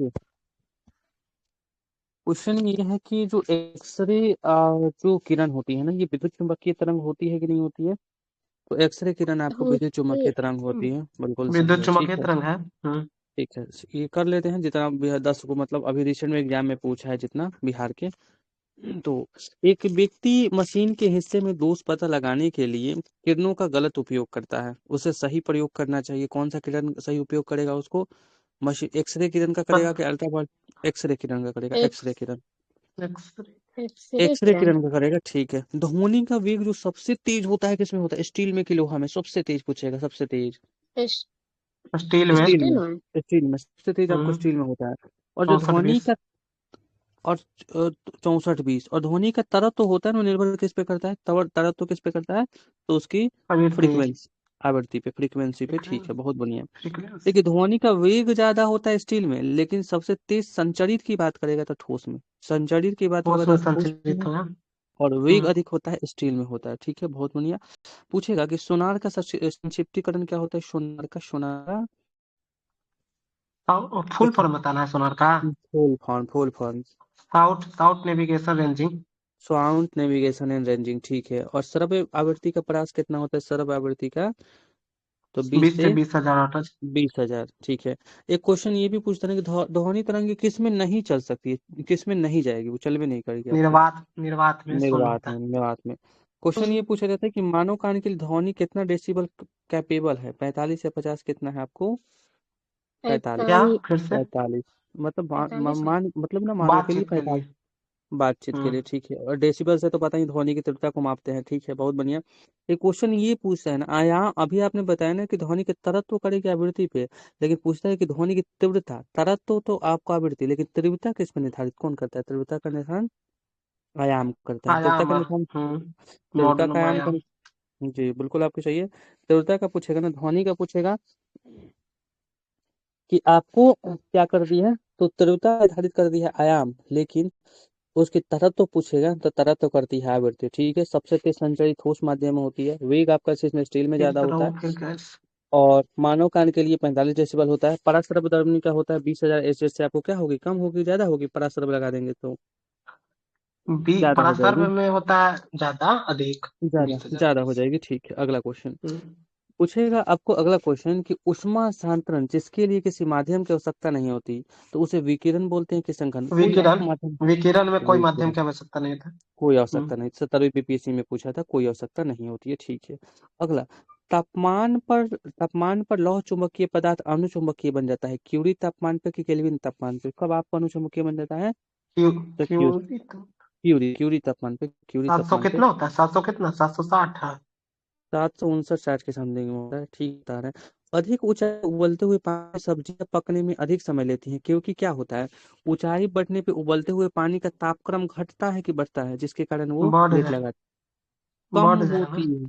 Question ये है कि जो एक्सरे जो किरण होती है ना, ये विद्युत चुम्बकीय तरंग होती है कि नहीं होती है? तो एक्सरे किरण आपको विद्युत होती चुम्बकीय तरंग होती है, बिल्कुल सही विद्युत है। ठीक चुम्बकीय है, तरंग है। ठीक है, ये कर लेते हैं जितना भी 10 को, मतलब अभी रिसेंट में एग्जाम में पूछा है जितना बिहार के। तो एक व्यक्ति मशीन के हिस्से में दोष पता लगाने के लिए किरणों का गलत उपयोग करता है, उसे सही प्रयोग करना चाहिए। कौन सा किरण सही उपयोग करेगा उसको? मशीन एक्सरे किरण का करेगा कि पत अल्ट्रावायलेट? एक्सरे किरण का करेगा, एक्सरे किरण। एक्सरे एक्सरे एक्सरे किरण। किरण का करेगा, ठीक है। ध्वनि का वेग जो सबसे तेज होता है किसमें होता है? स्टील में कि लोहा में? सबसे तेज पूछेगा, सबसे तेज। इस- स्टील में। स्टील स्टील में। में। स्टील में सबसे तेज आपको हम्म स्टील में होता है। और जो 64 ध्वनि 20। का, और 64 20, और ध्वनि का तरत तो होता है ना, निर्भर किस पे करता है? तरत तो किस पे करता है? तो उसकी आवृत्ति। फ्रीक्वेंसी, आवृत्ति पे, फ्रीक्वेंसी पे, ठीक है, बहुत बढ़िया। फ्रीक्वेंसी। देखिए, ध्वनि का वेग ज्यादा होता है स्टील में, लेकिन सबसे तेज संचरित की बात करेगा तो ठोस में। संचरित की बात होगा ठोस तो में ठोस संचरित में। होगा। और वेग हम्म अधिक होता है स्टील में होता है, ठीक है, बहुत बढ़िया। पूछेगा कि सोनार का संक्षिप्तीकरण क्या होता है? सोनार का, सोनार फुल का फॉर्म बताना है सोनार का। Full form, full form. South south navigation ranging. Sound navigation and ranging, ठीक है। और सर्व आवृत्ति का प्रयास कितना होता है सर्व आवृत्ति का? तो 20 20 से से 20,000 आठ। 20,000, ठीक है। एक क्वेश्चन ये भी पूछता है कि ध्वनि तरंग किस में नहीं चल सकती है, किस में नहीं जाएगी, वो चल भी नहीं करेगी आपकी? निर्वात निर्वात में शून्य निर्वात होता में, है। निर्वात में। क्वेश्चन ये पूछा जाता है कि मानव कान के लिए ध्वनि कितना डेसिबल कैपेबल है? 45 या 50, कितना है आपको? 45। क्या 45। फिर से? 45, मतलब 45 है। मान, मतलब ना, मानव के लिए बातचीत के 45। लिए। बातचीत के लिए, हम्म ठीक है। और डेसिबल से तो पता ही, ध्वनि की तीव्रता को मापते हैं, ठीक है, बहुत बढ़िया। एक क्वेश्चन ये पूछता है ना, आयाम, अभी आपने बताया ना कि ध्वनि के तरत्व करेगी आवृत्ति पे, लेकिन पूछता है कि ध्वनि की तीव्रता, तरत्व तो आपको आवृत्ति, लेकिन तीव्रता किस पे निर्धारित कौन करता है? तीव्रता का निर्धारण आयाम करता है। तीव्रता आयाम। का निर्धारण, तीव्रता का मॉडलम आयाम आयाम। जी बिल्कुल आपकी सही है। तीव्रता का पूछेगा ना, ध्वनि का पूछेगा कि आपको क्या कर दिया है, तो तीव्रता निर्धारित कर दिया है आयाम, लेकिन उसकी तरत तो पूछेगा तो तरत तो करती है आवृत्ति, ठीक है। सबसे तेज संचरित ठोस माध्यम में होती है। वेग आपका इसमें स्टील में फिर ज्यादा होता है। तरंग फिर गैस। और मानव कान के लिए 45 डेसिबल होता है। पराश्रव्य ध्वनि क्या होता है? 20,000 एच से आपको क्या होगी, कम होगी ज्यादा होगी? पराश्रव्य लगा देंगे तो ज्यादा हो परासर्व जाएगी, में होता है ज्यादा अधिक। ज्यादा 20,000। ज्यादा हो जाएगी, ठीक है। अगला क्वेश्चन हम्म, पूछेगा आपको, अगला क्वेश्चन कि उष्मा स्थानांतरण जिसके लिए किसी माध्यम की आवश्यकता नहीं होती, तो उसे विकिरण बोलते हैं कि संघनन? कोई विकिरण। ऐसा माध्यम, विकिरण में कोई माध्यम विकिरण, की आवश्यकता नहीं था। कोई आवश्यकता नहीं। 17वीं बीपीएससी में पूछा था, कोई आवश्यकता नहीं होती है, ठीक है। अगला, तापमान पर लौह चुंबकीय पदार्थ अनुचुंबकीय बन जाता है। क्यूरी तापमान पे कि केल्विन तापमान पे? कब आपको अनुचुंबकीय बन जाता है? क्यू तो क्यू क्यूरी तापमान पे, क्यूरी 700 तापमान पे। कितना होता है? 700 कितना? 760 है। 759 60 के समथिंग में होता है, ठीक बता रहे हैं। अधिक ऊंचाई उबलते हुए पानी, सब्जियां पकने में अधिक समय लेती हैं, क्योंकि क्या होता है? ऊंचाई बढ़ने पे उबलते हुए पानी का तापक्रम घटता है कि बढ़ता है, जिसके कारण वो बढ़ लेट जाए। लगा, कम बढ़ जाएगा। होती है।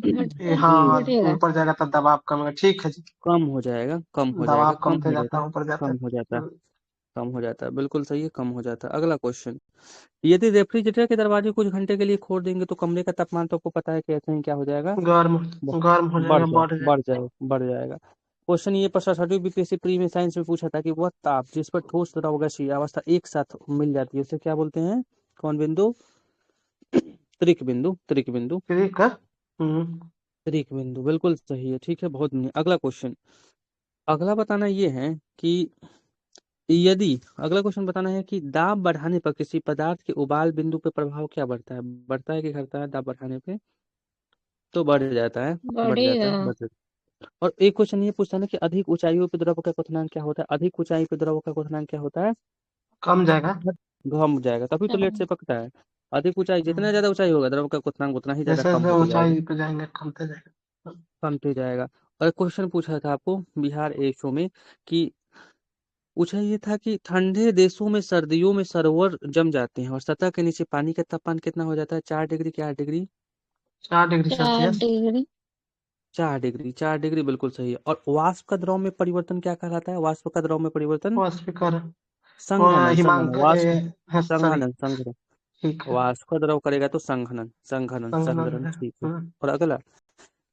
घटता है, जी, हाँ बढ़ेगा। ऊपर जाएगा तो दबाव कम होगा। ठीक है जी। कम हो जाएगा, कम हो जाएगा, दबाव कम कम थे हो जाता जाता है है, ऊपर जाता कम है। हो जाता है, कम हो जाता है, बिल्कुल सही है, कम हो जाता है। अगला क्वेश्चन, यदि रेफ्रिजरेटर के दरवाजे कुछ घंटे के लिए खोल देंगे तो कमरे का तापमान तो आपको पता है कि ऐसे ही क्या हो जाएगा? गर्म। ब- गर्म हो बढ़ जाएगा जाए, बढ़ जाएगा। बढ़ जाएगा, बढ़ जाएगा। क्वेश्चन ये प्रश्न 6वीं बीपीएससी प्री में साइंस में पूछा था कि वह ताप जिस पर ठोस द्रव गैसीय अवस्था एक साथ मिल जाती है उसे क्या बोलते हैं? कौन बिंदु? त्रिक बिंदु, त्रिक बिंदु, ठीक है। हम्म त्रिक बिंदु, बिल्कुल सही है, ठीक है, बहुत बढ़िया। अगला क्वेश्चन, अगला बताना ये है कि यदि, अगला क्वेश्चन बताना है कि दाब बढ़ाने पर किसी पदार्थ के उबाल बिंदु पे प्रभाव क्या बढ़ता है? बढ़ता है कि घटता है? दाब बढ़ाने पे तो बढ़ जाता है, बढ़ जाता बढ़ेगा। है, बढ़ जाता है। और एक क्वेश्चन ये पूछता है ना कि अधिक ऊंचाइयों पे द्रव का क्वथनांक क्या होता है? अधिक ऊंचाई पे द्रव का क्वथनांक क्या होता है? कम जाएगा। घम जाएगा, तभी तो लेट से पकता है। अधिक ऊंचाई, जितना हम्म, ज्यादा ऊंचाई होगा द्रव का क्वथनांक उतना ही ज्यादा जैसे कम जैसे होते जाएगा, ऊंचाई पे जाएंगे कमते जाएगा। कमते जाएगा। और क्वेश्चन पूछा था आपको बिहार एक शो में कि पूछा ये था कि ठंडे देशों में सर्दियों में सरोवर जम जाते हैं और सतह के नीचे पानी का तापमान कितना हो जाता है? 4 डिग्री की 8 degree? 4 degree 4 Celsius. Degree. 4 degree, 4 degree, बिल्कुल सही है। और वाष्प का द्रव में परिवर्तन क्या कहलाता है? वाष्प का द्रव में परिवर्तन वो स्पीकर। वो संघनन, संघनन, हिमांक वाष्प, है सॉरी। संघनन, संघनन। ठीक है। वाष्प का द्रव करेगा तो संघनन, संघनन, संगनन संघनन, है। ठीक है। और अगला,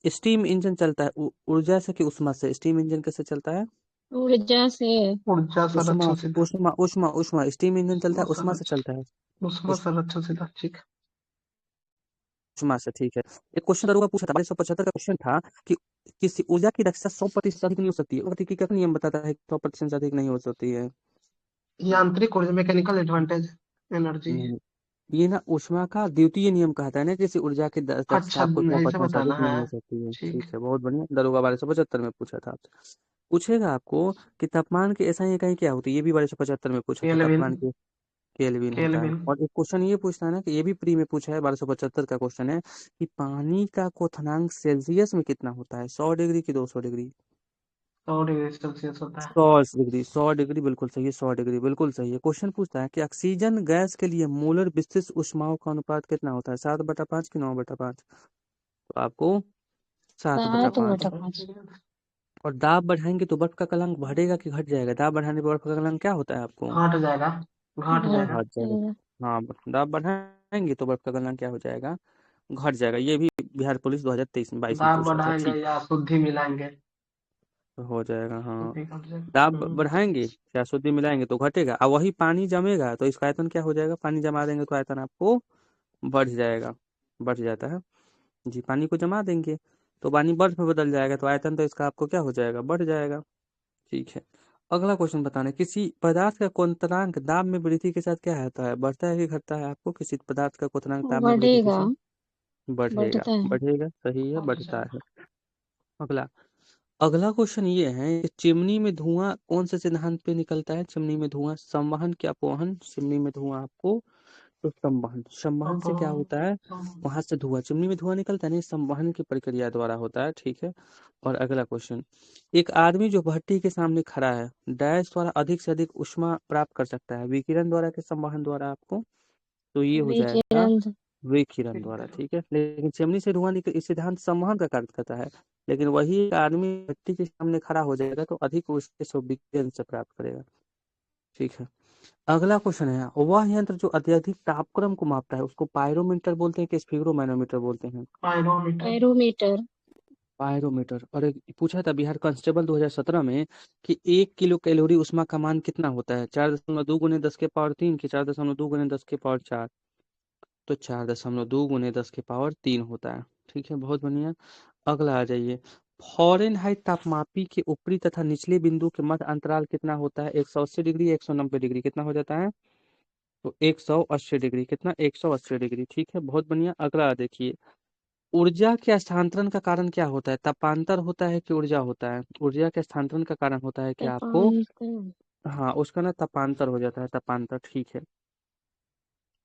स्टीम इंजन चलता है ऊर्जा से कि उष्मा से? स्टीम इंजन कैसे चलता है? ऊर्जा से ऊर्जा उष्मा संरक्षण सीधा। उष्मा उष्मा उष्मा स्टीम इंजन चलता उष्मा है, उष्मा से चलता है। उष्मा संरक्षण सीधा, ठीक। उष्मा से, ठीक है। एक क्वेश्चन दरोगा पूछा था, 1275 का क्वेश्चन था कि किसी ऊर्जा की दक्षता 100% अधिक नहीं हो सकती है। गतिकी का नियम बताता है कि 100% से अधिक नहीं हो सकती है। यांत्रिक ऊर्जा, मैकेनिकल एडवांटेज एनर्जी। नहीं, ये ना उष्मा का द्वितीय नियम कहता है ना, किसी ऊर्जा की दक्षता अच्छा, आपको सौ ऐसे परसेंट से बताना अधिक है। नहीं हो सकती है। ठीक। ठीक है, बहुत बढ़िया। दरोगा 1275 में पूछा था आपसे। पूछेगा आपको कि तापमान की SI इकाई क्या होती है, ये भी 1275 में पूछा था। केल्विन। तापमान की केल्विन होता है। केल्विन। और एक क्वेश्चन ये पूछता है ना, कि ये भी प्री में पूछा है, 1275 का क्वेश्चन है कि पानी का क्वथनांक सेल्सियस में कितना होता है, 100 डिग्री की 200 डिग्री? 100 डिग्री सेल्सियस होता है। 100 डिग्री, 100 डिग्री बिल्कुल सही है, 100 डिग्री बिल्कुल सही है। क्वेश्चन पूछता है कि ऑक्सीजन गैस के लिए मोलर विशिष्ट ऊष्माओं का अनुपात कितना होता है, 7/5 की 9/5? तो आपको सात बटा 7 बटा पाँच 5। और दाब बढ़ाएंगे तो बर्फ का कलंक बढ़ेगा कि घट जाएगा? दाब बढ़ाने पर बर्फ का कलंक क्या होता है आपको? घट जाएगा। घट जाएगा। घट जाएगा। हाँ, दाब बढ़ाएंगे तो बर्फ का कलंक क्या हो जाएगा? घट जाएगा। ये भी बिहार पुलिस 2023 में 22 में दाब पूछा था। बढ़ाएंगे ठीक या शुद्धि मिलाएंगे? हो जाएगा, हाँ। शुद्धि घट दाब जाएगा। बढ़ाएंगे या शुद्धि मिलाएंगे तो घटेगा, और वही पानी जमेगा तो इसका आयतन क्या हो जाएगा? पानी जमा देंगे तो आयतन आपको बढ़ जाएगा, बढ़ जाता है। जी, पानी को जमा देंगे तो पानी बर्फ में बदल जाएगा, तो आयतन तो इसका आपको क्या हो जाएगा? बढ़ जाएगा। ठीक है। अगला क्वेश्चन बताना है, किसी पदार्थ का क्वथनांक दाब में वृद्धि के साथ क्या होता है, बढ़ता है कि घटता है? आपको किसी पदार्थ का क्वथनांक दाब में वृद्धि के बढ़ेगा। साथ बढ़ेगा। बढ़ता है। बढ़ेगा, सही है, बढ़ बढ़ता जाएगा। है। अगला अगला क्वेश्चन ये है कि चिमनी में धुआं कौन से सिद्धांत पे निकलता है? चिमनी में धुआं संवहन क्या अपवहन? चिमनी में धुआं आपको तो संवहन, संवहन अब से क्या होता है? वहां से धुआं, चिमनी में धुआं निकलता है नहीं, संवहन की प्रक्रिया द्वारा होता है। ठीक है। और अगला क्वेश्चन, एक आदमी जो भट्टी के सामने खड़ा है, डैश द्वारा अधिक से अधिक ऊष्मा प्राप्त कर सकता है, विकिरण द्वारा के संवहन द्वारा? आपको तो ये हो जाएगा विकिरण। विकिरण द्वारा। ठीक है, लेकिन चिमनी से धुआं निकल, इस सिद्धांत संवहन का कार्य करता है। लेकिन वही एक आदमी भट्टी के सामने खड़ा हो जाएगा तो अधिक ऊष्मा से विकिरण से प्राप्त करेगा। ठीक है। अगला क्वेश्चन है, वह यंत्र जो अत्यधिक तापक्रम को मापता है उसको पायरोमीटर बोलते हैं कि स्फिग्रोमैनोमीटर बोलते हैं? पायरोमीटर। पायरोमीटर। पायरोमीटर। और एक पूछा था बिहार कांस्टेबल 2017 में कि 1 किलो कैलोरी ऊष्मा का मान कितना होता है, 4.2 गुने 10 के पावर 3 की 4.2 गुने 10 के पावर 4? तो 4.2 गुने 10 के पावर 3 होता है। ठीक है, बहुत बढ़िया। अगला आ जाइए, फॉरेनहाइट तापमापी के ऊपरी तथा निचले बिंदु के मध्य अंतराल कितना होता है, 180 डिग्री, 190 डिग्री? कितना हो जाता है? तो 180 डिग्री। कितना? 180 डिग्री। ठीक है, बहुत बढ़िया। अगला देखिए, ऊर्जा के हस्तांतरण का कारण क्या होता है, तापांतर होता है कि ऊर्जा होता है? ऊर्जा के हस्तांतरण का कारण होता है कि आपको, तापांतर। हाँ, उसका ना तापांतर हो जाता है, तापांतर। ठीक है।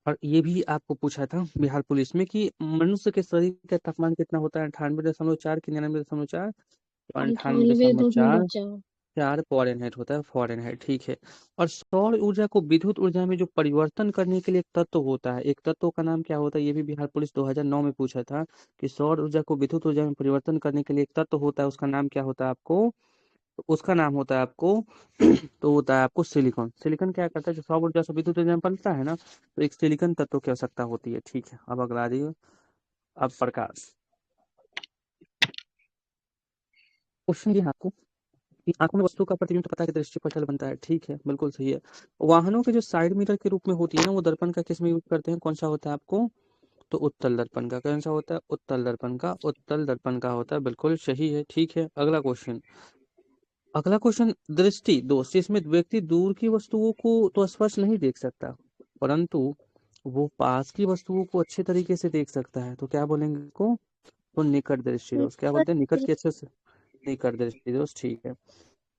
और ये भी आपको पूछा था बिहार पुलिस में कि मनुष्य के शरीर का तापमान कितना होता है, 98.4 की 99.4? तो अंठानवे 98.4। दशमलव चार फॉरेनहाइट होता है, फॉरेनहाइट। ठीक है। और सौर ऊर्जा को विद्युत ऊर्जा में जो परिवर्तन करने के लिए एक तत्व होता है, एक तत्व का नाम क्या होता है? ये भी बिहार पुलिस 2009 में पूछा था कि सौर ऊर्जा को विद्युत ऊर्जा में परिवर्तन करने के लिए एक तत्व होता है, उसका नाम क्या होता है आपको? तो उसका नाम होता है आपको तो होता है आपको सिलिकॉन। सिलिकॉन क्या करता है, जो सौर ऊर्जा से विद्युत ऊर्जा में बनता है ना, तो एक सिलिकॉन तत्व की आवश्यकता होती है। ठीक है, अब अगला आ जाइए। अब प्रकाश क्वेश्चन ये है आपको कि आंखों में वस्तु का प्रतिबिंब पता के दृष्टि पटल बनता है। ठीक है, बिल्कुल सही है। वाहनों के जो साइड मिरर के रूप में होती है ना, वो दर्पण का किस में यूज करते हैं, कौन सा होता है आपको? तो उत्तल दर्पण का। कौन सा होता है? उत्तल दर्पण का, उत्तल दर्पण का होता है, बिल्कुल सही है। ठीक है, अगला क्वेश्चन। अगला क्वेश्चन, दृष्टि दोष, इसमें व्यक्ति दूर की वस्तुओं को तो स्पष्ट नहीं देख सकता, परंतु वो पास की वस्तुओं को अच्छे तरीके से देख सकता है, तो क्या बोलेंगे इसको? तो निकट दृष्टि दोष। क्या बोलते हैं? निकट के अच्छे से, निकट दृष्टि दोष। ठीक है।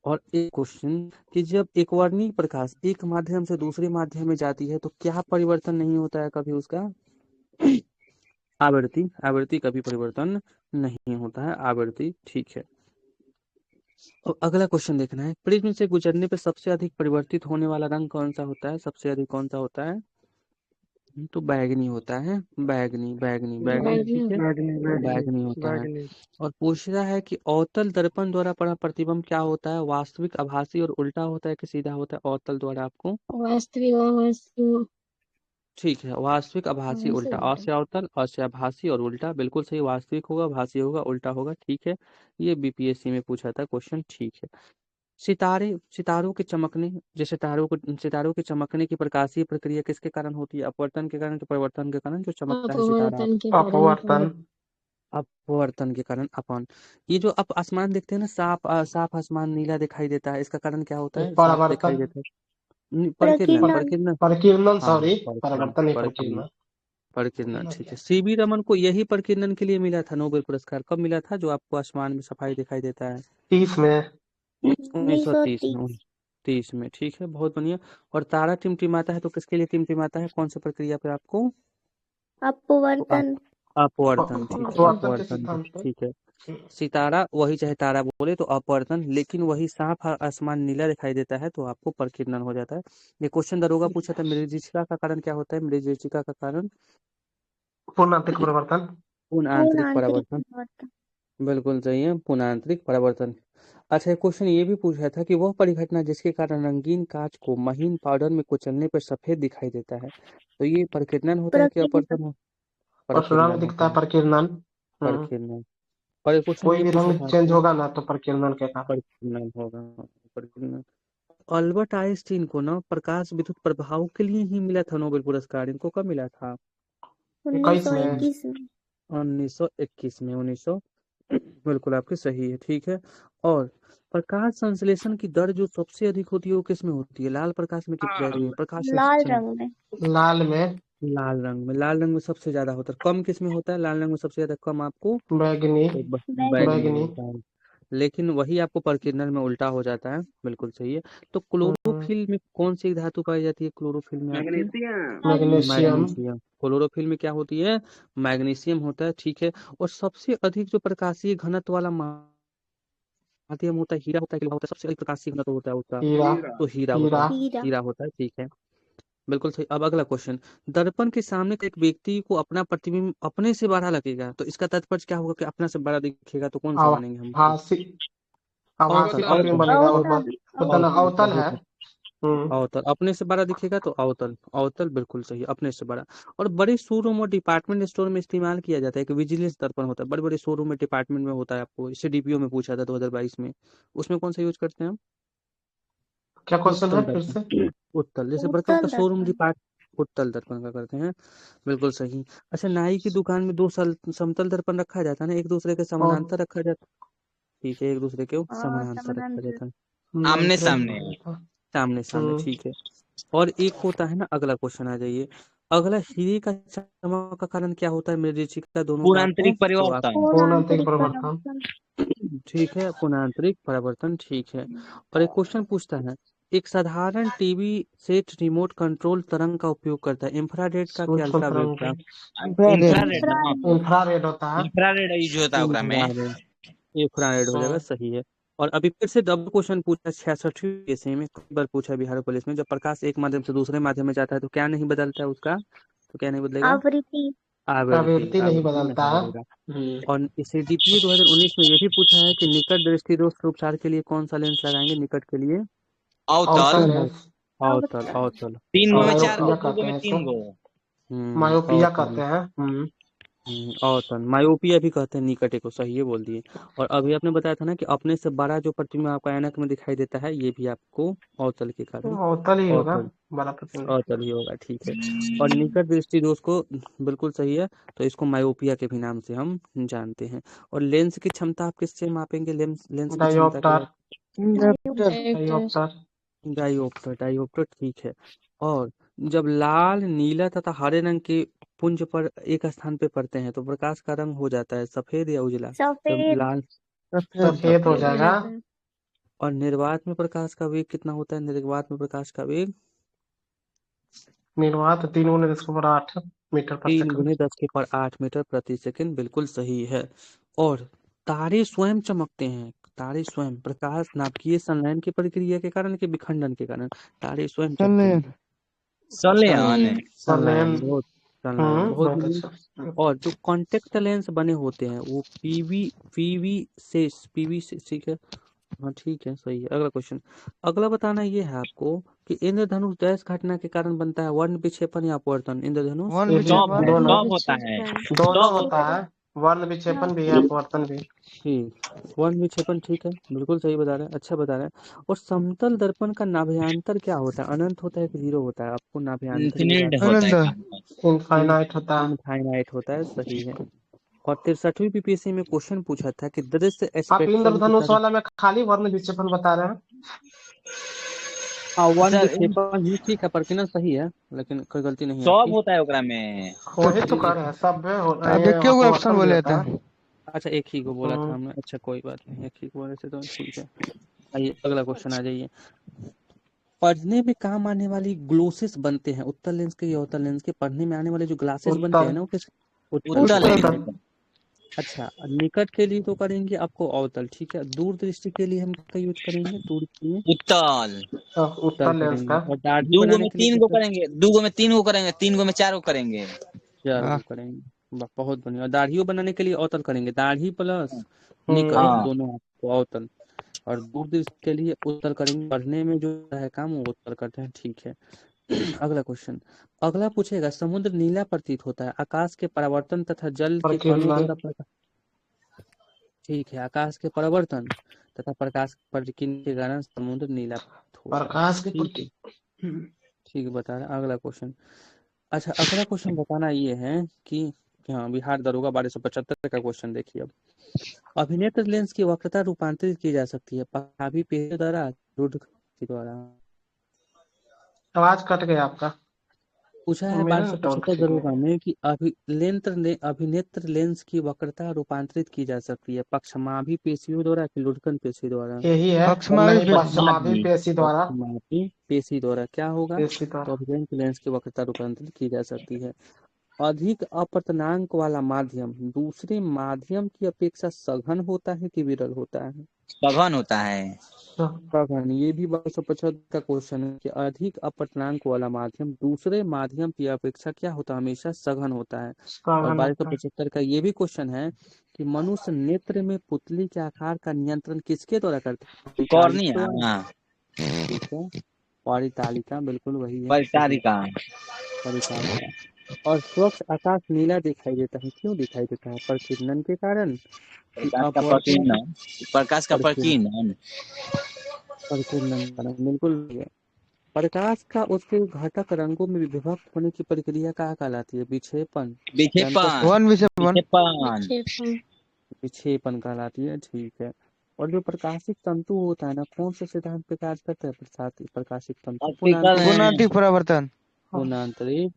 और एक क्वेश्चन कि जब एक वर्णीय प्रकाश एक माध्यम से दूसरे माध्यम में जाती है तो क्या परिवर्तन नहीं होता है कभी उसका? आवृत्ति, आवृत्ति कभी परिवर्तन नहीं होता है, आवृत्ति। ठीक है। और अगला क्वेश्चन देखना है, प्रिज्म से गुजरने पर सबसे अधिक परिवर्तित होने वाला रंग कौन सा होता है, सबसे अधिक कौन सा होता है? तो बैगनी होता है, बैगनी, बैगनी, बैगनी। बैगनी। ठीक है, बैगनी। बैगनी। बैगनी होता है। बैगनी। और पूछ रहा है कि अवतल दर्पण द्वारा पड़ा प्रतिबिंब क्या होता है, वास्तविक, आभासी और उल्टा होता है कि सीधा होता है? अवतल द्वारा आपको, वास्तविक। वास्तविक। ठीक है, वास्तविक, आभासी, से उल्टा। उल्टा। अस्य अवतल, अस्य आभासी और उल्टा, बिल्कुल सही। वास्तविक होगा, भासी होगा, उल्टा होगा। ठीक है, ये बीपीएससी में पूछा था क्वेश्चन। ठीक है। सितारों के चमकने, जैसे सितारों के चमकने की प्रकाशीय प्रक्रिया किसके कारण होती है? अपवर्तन के कारण कि परिवर्तन के कारण जो चमकता है सितारा? अपवर्तन के कारण अपवर्तन। अपवर्तन के कारण अपन। ये जो आप आसमान देखते हैं ना, साफ आसमान नीला दिखाई देता है, इसका कारण क्या होता है? साफ दिखाई परावर्तन। देता है। प्रकीर्णन पर, प्रकीर्णन। परकीर्णन, हाँ सॉरी, प्रकीर्णन परावर्तन नहीं, प्रकीर्णन परकीर्णन। प्रकीर्णन ठीक है। सीवी रमन को यही प्रकीर्णन के लिए मिला था नोबेल पुरस्कार। कब मिला था जो आपको आसमान में सफाई दिखाई देता है? 30 में। 1930 में। 30 में ठीक है, बहुत बढ़िया। और तारा टिमटिमाता है तो किसके लिए टिमटिमाता है? कौन सी प्रक्रिया पे आपको? अपवर्तन। अपवर्तन ठीक है, अपवर्तन के अपवर्तन सिद्धांत पर। ठीक है। सितारा वही, चाहे तारा बोले तो अपवर्तन, लेकिन वही साफ आसमान नीला दिखाई देता है तो आपको प्रकीर्णन हो जाता है। ये क्वेश्चन दरोगा पूछा था, मृज्यिका का कारण क्या होता है? मृज्यिका का कारण पूर्णांतिक परिवर्तन। पूर्ण पूर्ण आंतरिक आंतरिक परावर्तन। परिवर्तन। बिल्कुल सही है, पूर्ण आंतरिक परावर्तन। अच्छा, क्वेश्चन ये भी पूछा था कि वह परिघटना जिसके कारण रंगीन कांच को महीन पाउडर में कुचलने पर सफेद दिखाई देता है, तो ये प्रकीर्णन होता है कि प्रकीर्णन। अपवर्तन? और रंग प्रकीर्णन दिखता होता है, है। प्रकीर्णन। प्रकीर्णन। और एक क्वेश्चन कोई ये भी पूछा रंग था चेंज आपको। होगा ना तो प्रकीर्णन के कारण। प्रकीर्णन होगा। प्रकीर्णन। अल्बर्ट आइंस्टीन को ना प्रकाश विद्युत प्रभाव के लिए ही मिला था नोबेल पुरस्कार। इनको कब मिला था? 21 में। 1921 में। 1921 में। 1900 बिल्कुल आपके सही है, ठीक है। और प्रकाश संश्लेषण की दर जो सबसे अधिक होती है वो किस में होती है? लाल प्रकाश में कि रेड में? प्रकाश लाल संश्लेषण रंग में। लाल में। लाल रंग में। लाल रंग में सबसे ज्यादा होता है। कम किस में होता है? लाल रंग में सबसे ज्यादा कम आपको बैगनी। बैगनी में बैगनी। होता है। लेकिन वही आपको प्रकीर्णन में उल्टा हो जाता है। बिल्कुल सही है। तो क्लोरोफिल में कौन सी धातु पाई जाती है? क्लोरोफिल में आपकी मैग्नीशियम। मैग्नीशियम। क्लोरोफिल में क्या होती है? मैग्नीशियम होता है, ठीक है। और सबसे अधिक जो प्रकाशीय घनत्व वाला माध्यम होता है, हीरा होता है कि लोहा होता है? सबसे अधिक प्रकाशीय घनत्व होता है उसका, हीरा। तो हीरा होता हीरा। है। हीरा। हीरा होता है, ठीक है। बिल्कुल सही। अब अगला क्वेश्चन। दर्पण के सामने एक व्यक्ति को अपना प्रतिबिंब अपने से बड़ा लगेगा, तो इसका तात्पर्य क्या होगा कि अपना से बड़ा दिखेगा? तो कौन सा आवा मानेंगे हम इसको? आभासी आभासी अवतल प्रतिबिंब अवतल बनेगा, और अवतल। उतना अवतल अवतल है। बहुत। अवतल अपने से बड़ा दिखेगा तो अवतल। अवतल बिल्कुल सही, अपने से बड़ा। और बड़े शोरूम और डिपार्टमेंट स्टोर में इस्तेमाल किया जाता है कि विजिलेंस दर्पण होता है, बड़े बड़े शोरूम में डिपार्टमेंट में होता है। आपको इससे डीपीओ में पूछा था 2022 में। उसमें कौन सा यूज करते हैं हम? क्या क्वेश्चन है उत्तल फिर दर्पण। से? उत्तल, जैसे बड़का बड़का उत्तल शोरूम दर्पण। डिपार्ट उत्तल दर्पण का करते हैं। बिल्कुल सही। अच्छा, नाई की दुकान में दो समतल दर्पण रखा जाता है ना, एक दूसरे के और समानांतर रखा जाता है। ठीक है, एक दूसरे के समानांतर रखा समानांतर। जाता है। आमने नाइट्रो सामने। था। सामने सामने, ठीक है। और एक होता है ना, अगला क्वेश्चन आ जाइए। अगला, हीरे का चमक का कारण क्या होता है? मृज्यिका दोनों का आपको पूर्णांतरिक तो आप परिवर्तन। पूर्ण पूर्णांतिक आंतरिक परिवर्तन। परिवर्तन। ठीक है, पुनांतरिक परिवर्तन, ठीक है। और एक क्वेश्चन पूछता है, एक साधारण टीवी सेट रिमोट कंट्रोल तरंग का उपयोग करता है, इंफ्रारेड का कि सूक्ष्म अल्ट्रावेव का? तरंग। इंफ्रारेड ना। इंफ्रारेड। इंफ्रारेड होता है। इंफ्रारेड यूज होता है ओकरा में। इंफ्रारेड। इंफ्रारेड हो जाएगा, हम्म, सही है। और अभी फिर से डबल क्वेश्चन पूछा 66वीं एसए में, कई बार पूछा है बिहार पुलिस में। जब प्रकाश एक माध्यम से दूसरे माध्यम में जाता है तो क्या नहीं बदलता है उसका? तो क्या नहीं बदलेगा? आवृत्ति। आवृत्ति। आवृत्ति नहीं आवृत्ति बदलता नहीं है। बदलेगा। और इसे डीपीए 2019 में ये भी पूछा है कि निकट दृष्टि दोष के उपचार के लिए कौन सा लेंस लगाएंगे निकट के लिए? अवतल। अवतल अवतल। लेंस। अवतल अवतल। अवतल तीन गो में चार अवतल। गो, मायोपिया दो गो कहते में हैं इसको। तीन गो। मायोपिया अवतल। कहते हैं। अवतल, मायोपिया भी कहते हैं निकटे को, सही है, बोल दिए। और अभी आपने बताया था ना कि अपने से बड़ा जो प्रतिबिंब आपको ऐनक में दिखाई देता है, ये भी आपको अवतल के कारण। अवतल ही होगा। अवतल। बड़ा प्रतिबिंब। अवतल ही होगा, ठीक है। और निकट दृष्टि दोष को, बिल्कुल सही है, तो इसको मायोपिया के भी नाम से हम जानते हैं। और लेंस की क्षमता आप किससे मापेंगे? लेंस लेंस की क्षमता के डायोप्टर। बारे डायोप्टर। डायोप्टर। में? डायोप्टर। डायोप्टर, ठीक है। और जब लाल, नीला तथा हरे रंग के पुंज पर एक स्थान पे पड़ते हैं तो प्रकाश का रंग हो जाता है सफेद या उजला? जब सफेद। लाल, सफेद हो सफेद। सफेद हो जाएगा। जाता है। और निर्वात में प्रकाश का वेग कितना होता है? निर्वात में प्रकाश का वेग निर्वात 3 × 10⁸ मीटर पर 3 सेकंड। गुने 10⁸ मीटर प्रति सेकंड, बिल्कुल सही है। और तारे स्वयं चमकते हैं। तारे स्वयं प्रकाश नाभिकीय संलयन की प्रक्रिया के कारण कि विखंडन के कारण तारे स्वयं चमकते हैं? संलयन। संलयन। संलयन। संलयन, सलेन। बहुत। संलयन, बहुत बहुत बढ़िया। अच्छा। और जो कॉन्टेक्ट लेंस बने होते हैं वो पीवी से, ठीक है। हाँ ठीक है, सही है। अगला क्वेश्चन। अगला बताना ये है आपको कि इंद्रधनुष डैश घटना के कारण बनता है, वर्ण विक्षेपण या अपवर्तन? इंद्रधनुष ये भी सब है, दोनों। सब होता है। दोनों सब होता होता है। है। वर्ण विक्षेपण भी है, अपवर्तन भी। ठीक, वर्ण विक्षेपण ठीक है, बिल्कुल सही बता रहे हैं, अच्छा बता रहे हैं। और समतल दर्पण का नाभ्यांतर क्या होता है? अनंत होता है कि जीरो होता है? आपको नाभ्यांतर की इन्फिनिट बात होता है आनंद काम। इनफाइनाइट होता है। इनफाइनाइट होता है, सही है। और 63वीं पीपीएससी में क्वेश्चन पूछा था कि दृश्य आप स्पेक्ट्रम की इंद्रधनुष तरह। वाला में खाली वर्ण विक्षेपण बता रहे हैं। हाँ, वर्ण सर विक्षेपण ही ठीक है, प्रकीर्णन सही है, लेकिन कोई गलती नहीं है सब आपकी। होता है ओकरा में। वही तो जी कह जी। रहे हैं, सब में आप ये एक क्यों ऑप्शन अपवर्तन भी बोले होता थे? है। अच्छा, एक ही को बोला था हम्म, हमने, अच्छा कोई बात नहीं, एक ही को बोले थे तो ठीक है। आइए अगला क्वेश्चन आ जाइए। पढ़ने में काम आने वाली ग्लोसेस बनते हैं उत्तल लेंस के या अवतल लेंस के? पढ़ने में आने वाले जो ग्लासेस बनते हैं उत्तल। ना, वो किस? उत्तल उत्तल के, है। उत्तर। ठीक है। अच्छा, निकट के लिए तो करेंगे आपको अवतल, ठीक है। दूर दृष्टि के लिए हम क्या यूज करेंगे? दूर के लिए उत्तल। उत्तल उत्तल लेंस करेंगे। का। और दाढ़ी दू गो बनाने में के लिए तीन गो कैसे? करेंगे, दू गो में तीन गो करेंगे, तीन गो में चार गो करेंगे। चार वाह। गो करेंगे। वाह, बहुत बढ़िया। और दाढ़ियों बनाने के लिए अवतल करेंगे, दाढ़ी प्लस निकट हम्म, हाँ। दोनों आपको अवतल। और दूर दृष्टि के लिए उत्तल करेंगे, पढ़ने में जो है काम वो उत्तल करते हैं, ठीक है। अगला क्वेश्चन, अगला पूछेगा, समुद्र नीला प्रतीत होता है आकाश के परावर्तन तथा जल के कणों प्रकीर्णन। द्वारा प्रकाश। ठीक है, आकाश के परावर्तन तथा प्रकाश परिकिरण के कारण समुद्र नीला प्रतीत होता है, प्रकाश के ठीक है। प्रति। हम्म, ठीक बता रहे हैं। अगला क्वेश्चन, अच्छा अगला क्वेश्चन बताना ये है कि हाँ, बिहार दरोगा 1275 का क्वेश्चन देखिए अब। अभिनेत्र लेंस की वक्रता रूपांतरित की जा सकती है प्रभावी पेश द्वारा, रुद्र द्वारा? आवाज कट गया आपका। पूछा है मेरा नेटवर्क 1275 ठीक नहीं दरोगा में कि अभिनेत्र लेंस की वक्रता रूपांतरित की जा सकती है पक्षमाभी पेशियों द्वारा कि लुढ़कन पेशी द्वारा? है। यही है। पक्षमावी नहीं, पश्चिमाभी पक्षमार्थी। पेशी द्वारा। पक्षमाभी पेशी द्वारा क्या होगा? पेशी तो द्वारा। अभिनेत्र लेंस की वक्रता रूपांतरित की जा सकती है। अधिक अपतनांक वाला माध्यम दूसरे माध्यम की अपेक्षा सघन होता है कि विरल होता है? सघन होता है। सघन, ये भी 1275 का क्वेश्चन है कि अधिक अपतनांक वाला माध्यम दूसरे माध्यम की अपेक्षा क्या होता है? हमेशा सघन होता है। और सघन होता है। 1275 का ये भी क्वेश्चन है कि मनुष्य नेत्र में पुतली के आकार का नियंत्रण किसके द्वारा करते हैं? परिचालिका कॉर्निया। द्वारा, ठीक है। परिचालिका, बिल्कुल वही है, सही। परिचारिका। परिचालिका। और स्वच्छ आकाश नीला दिखाई देता है, क्यों दिखाई देता है? प्रकीर्णन के कारण कि प्रकाश का अपवर्तन के? प्रकीर्णन। प्रकाश का प्रकीर्णन, प्रकीर्णन। प्रकीर्णन के कारण, बिल्कुल सही है। प्रकाश का उसके घटक रंगों में विभक्त होने की प्रक्रिया क्या कहलाती है? विक्षेपण, जानते हैं? विक्षेपण। वन विषय विक्षेपण। विक्षेपण। विक्षेपण कहलाती है, ठीक है। और जो प्रकाशिक तंतु होता है ना, कौन से सिद्धांत पे कार्य करता है? प्रकाशिक तंतु ऑप्टिकल पुनांतरिक, पुनाटिक परावर्तन। पुनांतरिक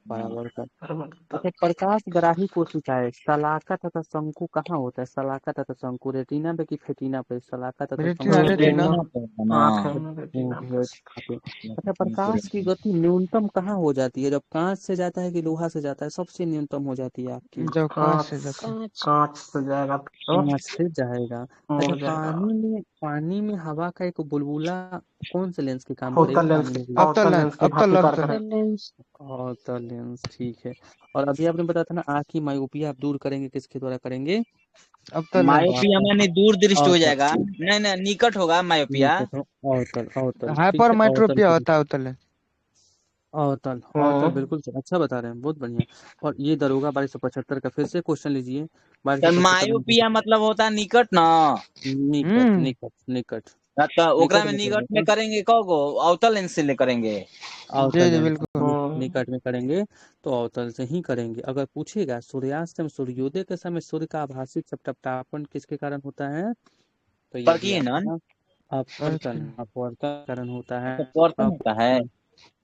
परावर्तन। परिवर्तन। अच्छा, प्रकाश ग्राही कोशिकाएं सलाका तथा शंकु कहाँ होता है? सलाका तथा शंकु रेटिना पे कि फेटिना पे? सलाका तथा रेटिना शंकु रेटिना। रेटिना। रेटिना पे है ना। आँख है ना, रेटिना पे। रेटिना पे। अच्छा, प्रकाश की गति न्यूनतम कहाँ हो जाती है? जब कांच से जाता है कि लोहा से जाता है? सबसे न्यूनतम हो जाती है आपकी जब कांच कांच। से जाता है। कांच। कांच से जाएगा तो कांच से जाएगा। अच्छा, मुड़ जाएगा। पानी में हवा का एक बुलबुला कौन से लेंस के काम करेगा? अवतल लेंस पानी के, में भी अवतल अवतल लेंस लेंस की अवतल भांति कार्य अवतल। करे। उत्तल लेंस। और द लेंस, ठीक है। और अभी आपने बताया था ना, आँख की मायोपिया आप दूर करेंगे, किसके द्वारा करेंगे? अवतल लेंस। तो मायोपिया आपका माने दूर दृष्टि हो अवतल, जाएगा, नहीं नहीं निकट होगा मायोपिया। निकट हो, अवतल, अवतल, ठीक हाइपर है, अवतल माइट्रोपिया के लिए होता है अवतल लेंस। अवतल, अवतल, हम्म, बिल्कुल सही, अच्छा बता रहे हैं, बहुत बढ़िया। और ये दरोगा 1275 का फिर से क्वेश्चन लीजिए। तो 1275 में मायोपिया मतलब होता है निकट ना। निकट, हम्म। निकट, निकट, तो ओकरा निकट में में निकट में करेंगे, करेंगे कौगो अवतल लेंस से ले करेंगे। अवतल जी जी लेंस बिल्कुल। निकट में करेंगे तो अवतल से ही करेंगे। अगर पूछेगा सूर्यास्त में सूर्योदय के समय सूर्य का आभासी टपटापन किसके कारण होता है? तो ये भी प्रकीर्णन। आपका अपवर्तन, अपवर्तन कारण होता है। तो परिवर्तन होता है। अपवर्तन,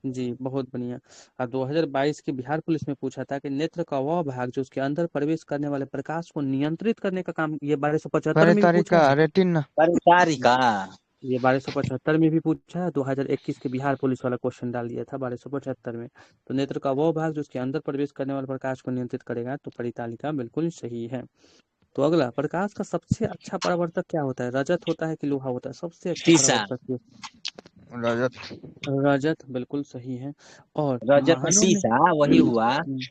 जी, बहुत बढ़िया। और 2022 की बिहार पुलिस में पूछा था कि नेत्र का वह भाग जो उसके अंदर प्रवेश करने वाले प्रकाश को नियंत्रित करने का काम, ये 1275 में भी पूछा परितारिका है। रेटिना। परिचारिका। ये 1275 में भी पूछा है, 2021 के बिहार पुलिस वाला क्वेश्चन डाल दिया था 1275 में। तो नेत्र का वो भाग जो उसके अंदर प्रवेश करने वाले प्रकाश को नियंत्रित करेगा, तो परितालिका बिल्कुल सही है। तो अगला, प्रकाश का सबसे अच्छा परावर्तक क्या होता है? रजत होता है कि लोहा होता है? सबसे अच्छा शीशा। परावर्तक ये रजत। रजत, बिल्कुल सही है। और रजत में मानव ने, शीशा वही हुआ।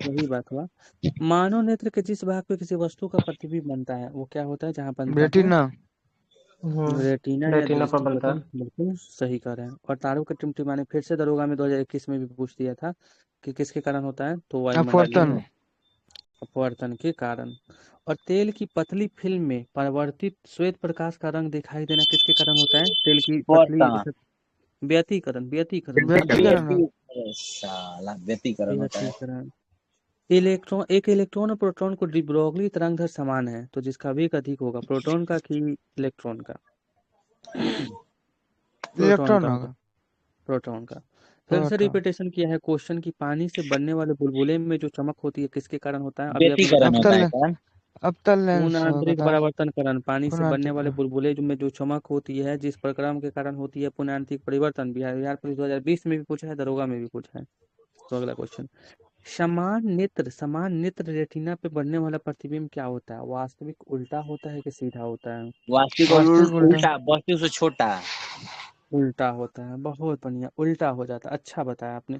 वही बात हुआ। मानव नेत्र के जिस भाग पे किसी वस्तु का प्रतिबिंब बनता है वो क्या होता है? जहाँ बनता है रेटिना। रेटिना या रेटिना पर दृष्टि बनता पटल, है। बिल्कुल सही कह रहे हैं। और तारों के टिमटिमाने फिर से दरोगा में 2021 में भी पूछ दिया था कि किसके कारण होता है? तो वायुमंडलीय, अपवर्तन। अपवर्तन के कारण। और तेल की पतली फिल्म में परावर्तित श्वेत प्रकाश का रंग दिखाई देना किसके कारण होता है? तेल की पतली वर्तन व्यतिकरण व्यतिकरण व्यतिकरण व्यतिकरण हो। साला व्यतिकरण होता है। व्यतिकरण। एक इलेक्ट्रॉन और प्रोटॉन को डी ब्रोगली तरंगदैर्घ्य समान है, तो जिसका वेग अधिक होगा, प्रोटॉन का कि इलेक्ट्रॉन का? प्रोटॉन का इलेक्ट्रॉन होगा, होगा। प्रोटॉन का। फिर से प्रोटॉन। रिपीटेशन किया है क्वेश्चन की, पानी से बनने वाले बुलबुले में जो चमक होती है किसके कारण होता है? अभी आपने व्यतिकरण बताया होता है अवतल कौन? अवतल लेंस पूर्ण आंतरिक होता है। परावर्तन करण। पानी से बनने वाले पुनरांतरिक। बुलबुले में जो चमक होती है, जिस प्रक्रम के कारण होती है पूर्ण आंतरिक परिवर्तन। बिहार पुलिस 2020 में भी पूछा है, दरोगा में भी पूछा है। तो अगला क्वेश्चन, समान नेत्र रेटिना पे बढ़ने वाला प्रतिबिंब क्या होता है? वास्तविक उल्टा होता है कि सीधा होता है? वास्तविक और वास्तविक उल्टा। उल्टा, वास्तविक से छोटा। उल्टा होता है, बहुत बढ़िया, उल्टा हो जाता है। अच्छा बताया आपने।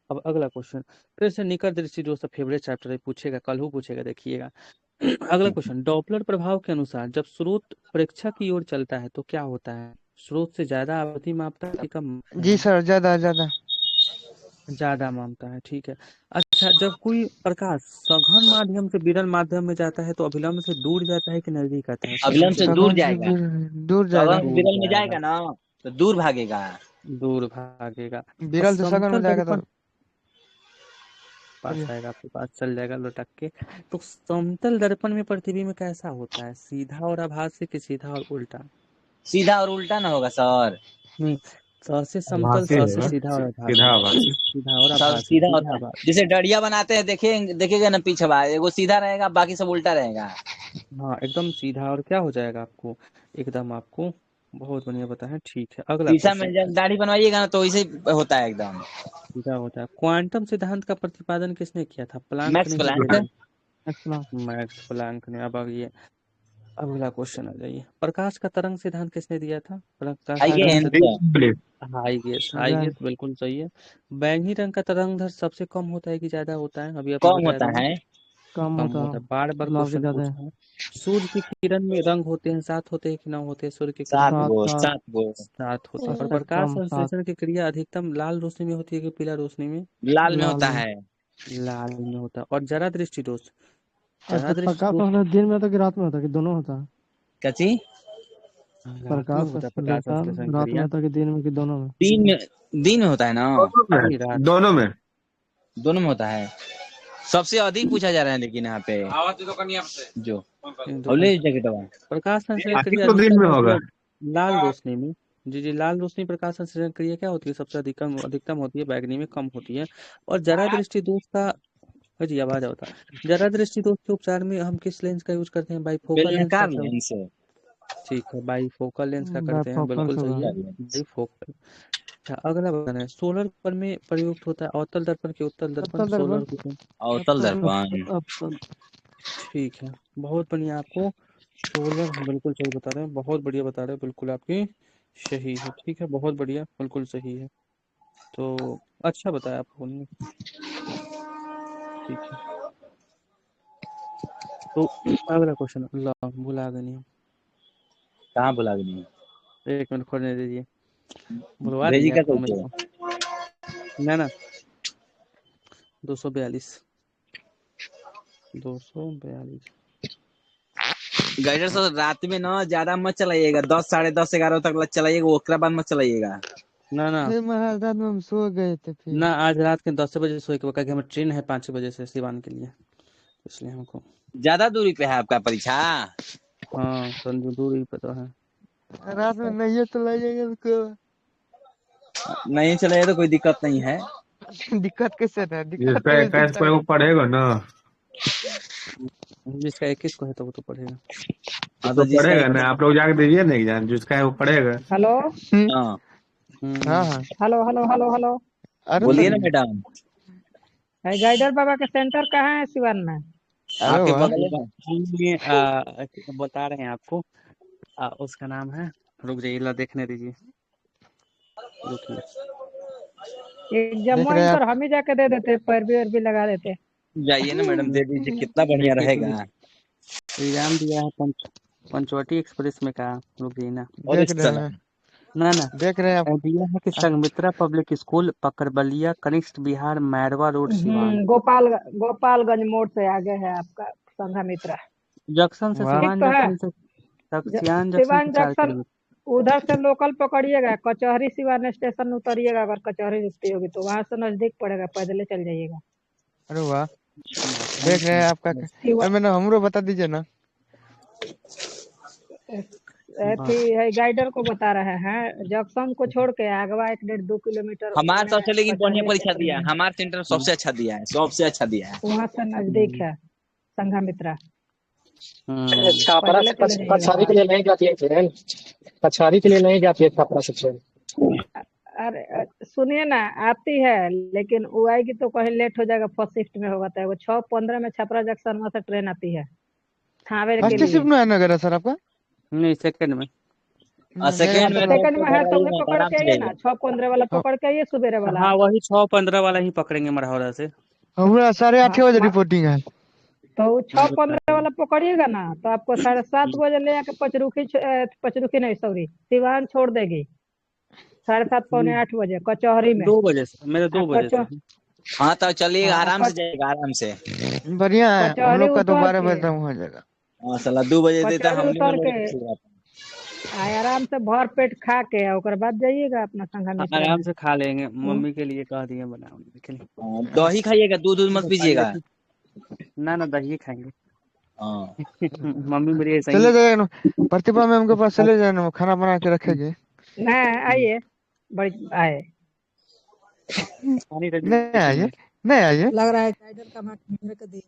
अब अगला क्वेश्चन, फिर से निकट दृष्टि दोस्त फेवरेट चैप्टर है, पूछेगा कल ही पूछेगा, देखिएगा। अगला क्वेश्चन, डॉपलर प्रभाव के अनुसार जब स्रोत प्रेक्षक की ओर चलता है तो क्या होता है? स्रोत से ज्यादा आवृत्ति मापता है कि कम मापता जी है? सर, ज्यादा ज्यादा। ज्यादा मापता है, ठीक है। अच्छा, जब कोई प्रकाश सघन माध्यम से विरल माध्यम में जाता है तो अभिलंब से दूर जाता है कि नजदीक आता है? अविलंब से दूर सघन से जाएगा। दूर जाएगा। अगर दूर विरल में जाएगा, जाएगा ना तो दूर भागेगा। दूर भागेगा। और विरल से सघन में समतल जाएगा दर्पण तो पास चलिए। आएगा, आपके पास चल जाएगा लुटक के। तो समतल दर्पण में प्रतिबिंब कैसा होता है? सीधा और आभासी कि सीधा और उल्टा? सीधा और उल्टा ना होगा सर। नहीं, स से समतल, आभासी स से होगा, सीधा और सीधा आभासी। आभासी। सीधा और सब आभासी, सीधा सीधा होता है। आभासी। जैसे डढ़िया बनाते हैं, देखेगा ना पीछे बा एगो सीधा रहेगा, बाकी सब उल्टा रहेगा। हाँ, एकदम सीधा। और क्या हो जाएगा आपको? एकदम आपको बहुत बढ़िया बताया, ठीक है। अगला शीशा में क्वेश्चन, जब दाढ़ी बनवाइएगा ना तो वैसे ही होता है एकदम। सीधा होता है। क्वांटम सिद्धांत का प्रतिपादन किसने किया था? प्लांक मैक्स ने कि प्लांक। गेलिली? एक्सप्लान। मैक्स प्लांक ने। अब ये अगला क्वेश्चन आ जाइए, प्रकाश का तरंग सिद्धांत किसने दिया था? प्रकाश का आइए तरंग आइंस्टाइन। सिद्धांत। प्लीज। High Albert. गेस बिल्कुल सही है। बैंगनी रंग का तरंग दैर्घ्य सबसे कम होता है कि ज्यादा होता है? अभी आपने कम बताया होता दोनों। है। कम कम होता होता है, बार बार है। लाल के क्वेश्चन ज्यादा है। पूछा है। सूर्य की किरण में रंग होते हैं, 7 होते हैं कि 9 होते हैं? सूर्य की किरण सात में सात गो सात 7 गो। 7 होते हैं। और प्रकाश स्पेक्ट्रम 7। संश्लेषण की क्रिया अधिकतम लाल रोशनी में होती है कि पीला रोशनी में? लाल में लाल होता में। है। लाल में होता है। और जरा दृष्टि दोष, जरा अच्छा, दृष्टि प्रकाश दोष संश्लेषण दिन में होता है कि रात में होता है कि दोनों होता है? कची रात में प्रकाश होता है, प्रकाश संश्लेषण संश्लेषण रात में क्रिया। होता है कि दिन में कि दोनों में? दिन में होता है ना। दोनों नहीं, में, रात। दोनों में। दोनों में होता है। सबसे अधिक पूछा जा रहा है लेकिन यहाँ पे जो इन और दुकान ले पर जैकेट वाला। प्रकाश संश्लेषण आखिर क्रिया तो दिन अधिकतम में होती होगा। है लाल रोशनी में। जी जी, लाल रोशनी प्रकाश संश्लेषण क्रिया क्या होती है? सबसे अधिकतम होती है बैगनी में, कम होती है। और जरा दृष्टि दोष का, जी आवाज होता है। जरा दृष्टि दोष के उपचार में हम किस लेंस का यूज करते हैं? बाईफोकल लेंस का बेलनाकार क्या? लेंस है। ठीक है, बाईफोकल लेंस का करते हैं, बाइफोकल बिल्कुल से सही होगा। है। लेंस। बाईफोकल। अच्छा, अगला बताना है, सोलर दर्पण में प्रयुक्त होता है अवतल दर्पण के उत्तल दर्पण, अवतल दर्पण। सोलर की। अवतल दर्पण। अवतल। ठीक है, बहुत बढ़िया। आपको सोलर बिल्कुल सही बता रहे हैं, बहुत बढ़िया बता रहे हैं, बिल्कुल आपकी सही है। ठीक है, बहुत बढ़िया, बिल्कुल सही है। तो अच्छा बताया आपने, ठीक है। तो अगला क्वेश्चन, भुला गए नहीं। कहाँ बुला गई? 1 मिनट खोलने दीजिए, बुलवा भेजी दिए क्या आपको कहते मेरे हो? को। ना 242, 242। गाइडर सर रात में ना ज्यादा मत चलाइएगा, 10 10:30 11 तक चलाइएगा, ओकरा बाद मत चलाइएगा। ना अरे महाराज, रात में हम सो गए थे फिर। ना, आज रात के 10 बजे सोए के, कि हमें ट्रेन है 5 बजे से सिवान के लिए, इसलिए हमको। ज्यादा दूरी पे है आपका परीक्षा। हाँ, तो दूरी पे तो है। रात में नहीं चलाइएगा उसको। नहीं चलाइए तो कोई दिक्कत नहीं है। दिक्कत कैसे है? दिक्कत जिसका तो इस 21 दिखता को है। वो पढ़ेगा ना, जिसका 21 को है तो वो तो पढ़ेगा। वो हाँ तो तो जिसका पढ़ेगा ना। आप लोग जाके दीजिए ना एग्जाम, जिसका है वो पढ़ेगा। हेलो। हाँ हाँ हम्म। हाँ। Hello hello hello hello. अरे बोलिए सर ना जी। मैडम। है गाइडर बाबा का सेंटर कहाँ है सिवान में? अरे आपके वाह। बगल में। ये बता रहे हैं आपको, उसका नाम है, रुक जाइए, ला देखने दीजिए, रुकिए। एग्जाम देख रहे हैं इन आप। पर हम ही जाके दे देते, पैरवी वैरवी लगा देते। जाइए ना मैडम, दे दीजिए, कितना बढ़िया देखिए, रहेगा। एग्जाम दिया है पंचवटी एक्सप्रेस में, कहा, रुक जाइए ना। और देख इस रहे साला हैं। ना ना देख रहे हैं आप। दिया है कि संघमित्रा पब्लिक स्कूल पकड़बलिया कनिष्ठ बिहार मैरवा रोड सिवान। गोपालगंज मोड़ से आगे है आपका संघमित्रा। जंक्शन से वाह। ठीक सिवान तो है। जंक्शन से सिवान जंक्शन से सिवान 4 जंक्शन किलोमीटर। उधर से लोकल पकड़िएगा, कचहरी सिवान स्टेशन उतरिएगा, अगर कचहरी रुकती होगी तो वहां से नजदीक पड़ेगा, पैदल चल जाइएगा। अरे वाह, देख रहे हैं आपका। सिवा अरे मैंने हमरो बता दीजिए ना। अथी है, गाइडर को बता रहे हैं, जंक्शन को छोड़ के अगवा 1-1.5-2 किलोमीटर हमारा में सबसे लेकिन बढ़िया कचहरी परीक्षा स्टेशन दिया है, है। हमारा सेंटर सबसे अच्छा दिया है, सबसे अच्छा दिया है। वहां से नजदीक है संघमित्रा, छापरा पैदल से चले जाइएगा कचहरी के वहां। लिए नहीं जाती है ट्रेन। कचहरी के लिए नहीं जाती है छापरा से ट्रेन। अरे सुनिए ना, आती है लेकिन वो आएगी तो कहीं लेट हो जाएगा, फर्स्ट शिफ्ट में होगा तो वो 6:15 में छपरा जंक्शन वहां से ट्रेन आती है थावे के फर्स्ट लिए। शिफ्ट में है नगर है सर आपका? नहीं सेकंड में। मेरा सेकंड में तो सेकंड में है तो वही आइएगा, पकड़ आराम के से आइए ना, जाइएगा। 6:15 वाला हाँ, पकड़ के आइए, सवेरे वाला। हाँ वही 6:15 वाला ही पकड़ेंगे मढ़ौरा से। हमारा 8:30 बजे हाँ, रिपोर्टिंग है। तो 6:15 वाला पकड़िएगा ना तो आपको 7:30 बजे ले आके पचरुखी नहीं सॉरी सिवान छोड़ देगी 7:30 पौने 8 बजे कचहरी में। 2 बजे से, मेरे 2 बजे से। हाँ तो चलिएगा, हाँ, आराम से जाइएगा, आराम से। बढ़िया है, हम कचहरी लोग का तो उतर 12 के बजे तक हो जाएगा। हाँ साला 2 बजे देता, कचहरी हम उतर लोग के आराम से भर पेट खा के ओकर बाद जाइएगा अपना संघमित्रा आराम में। से खा लेंगे, मम्मी के लिए कह दिए बनाने के लिए। दही खाइएगा, दूध मत पीजिएगा। ना ना दही खाएंगे। हाँ मम्मी मेरी ऐसा ही। चले जाएगा ना, प्रतिभा मैम के पास चले जाए ना, वो खाना बना के रखेगी। नहीं आइए, बड़ी आए। पानी नहीं आइए, नहीं आइए। लग रहा है गाइडर का मेरे को दे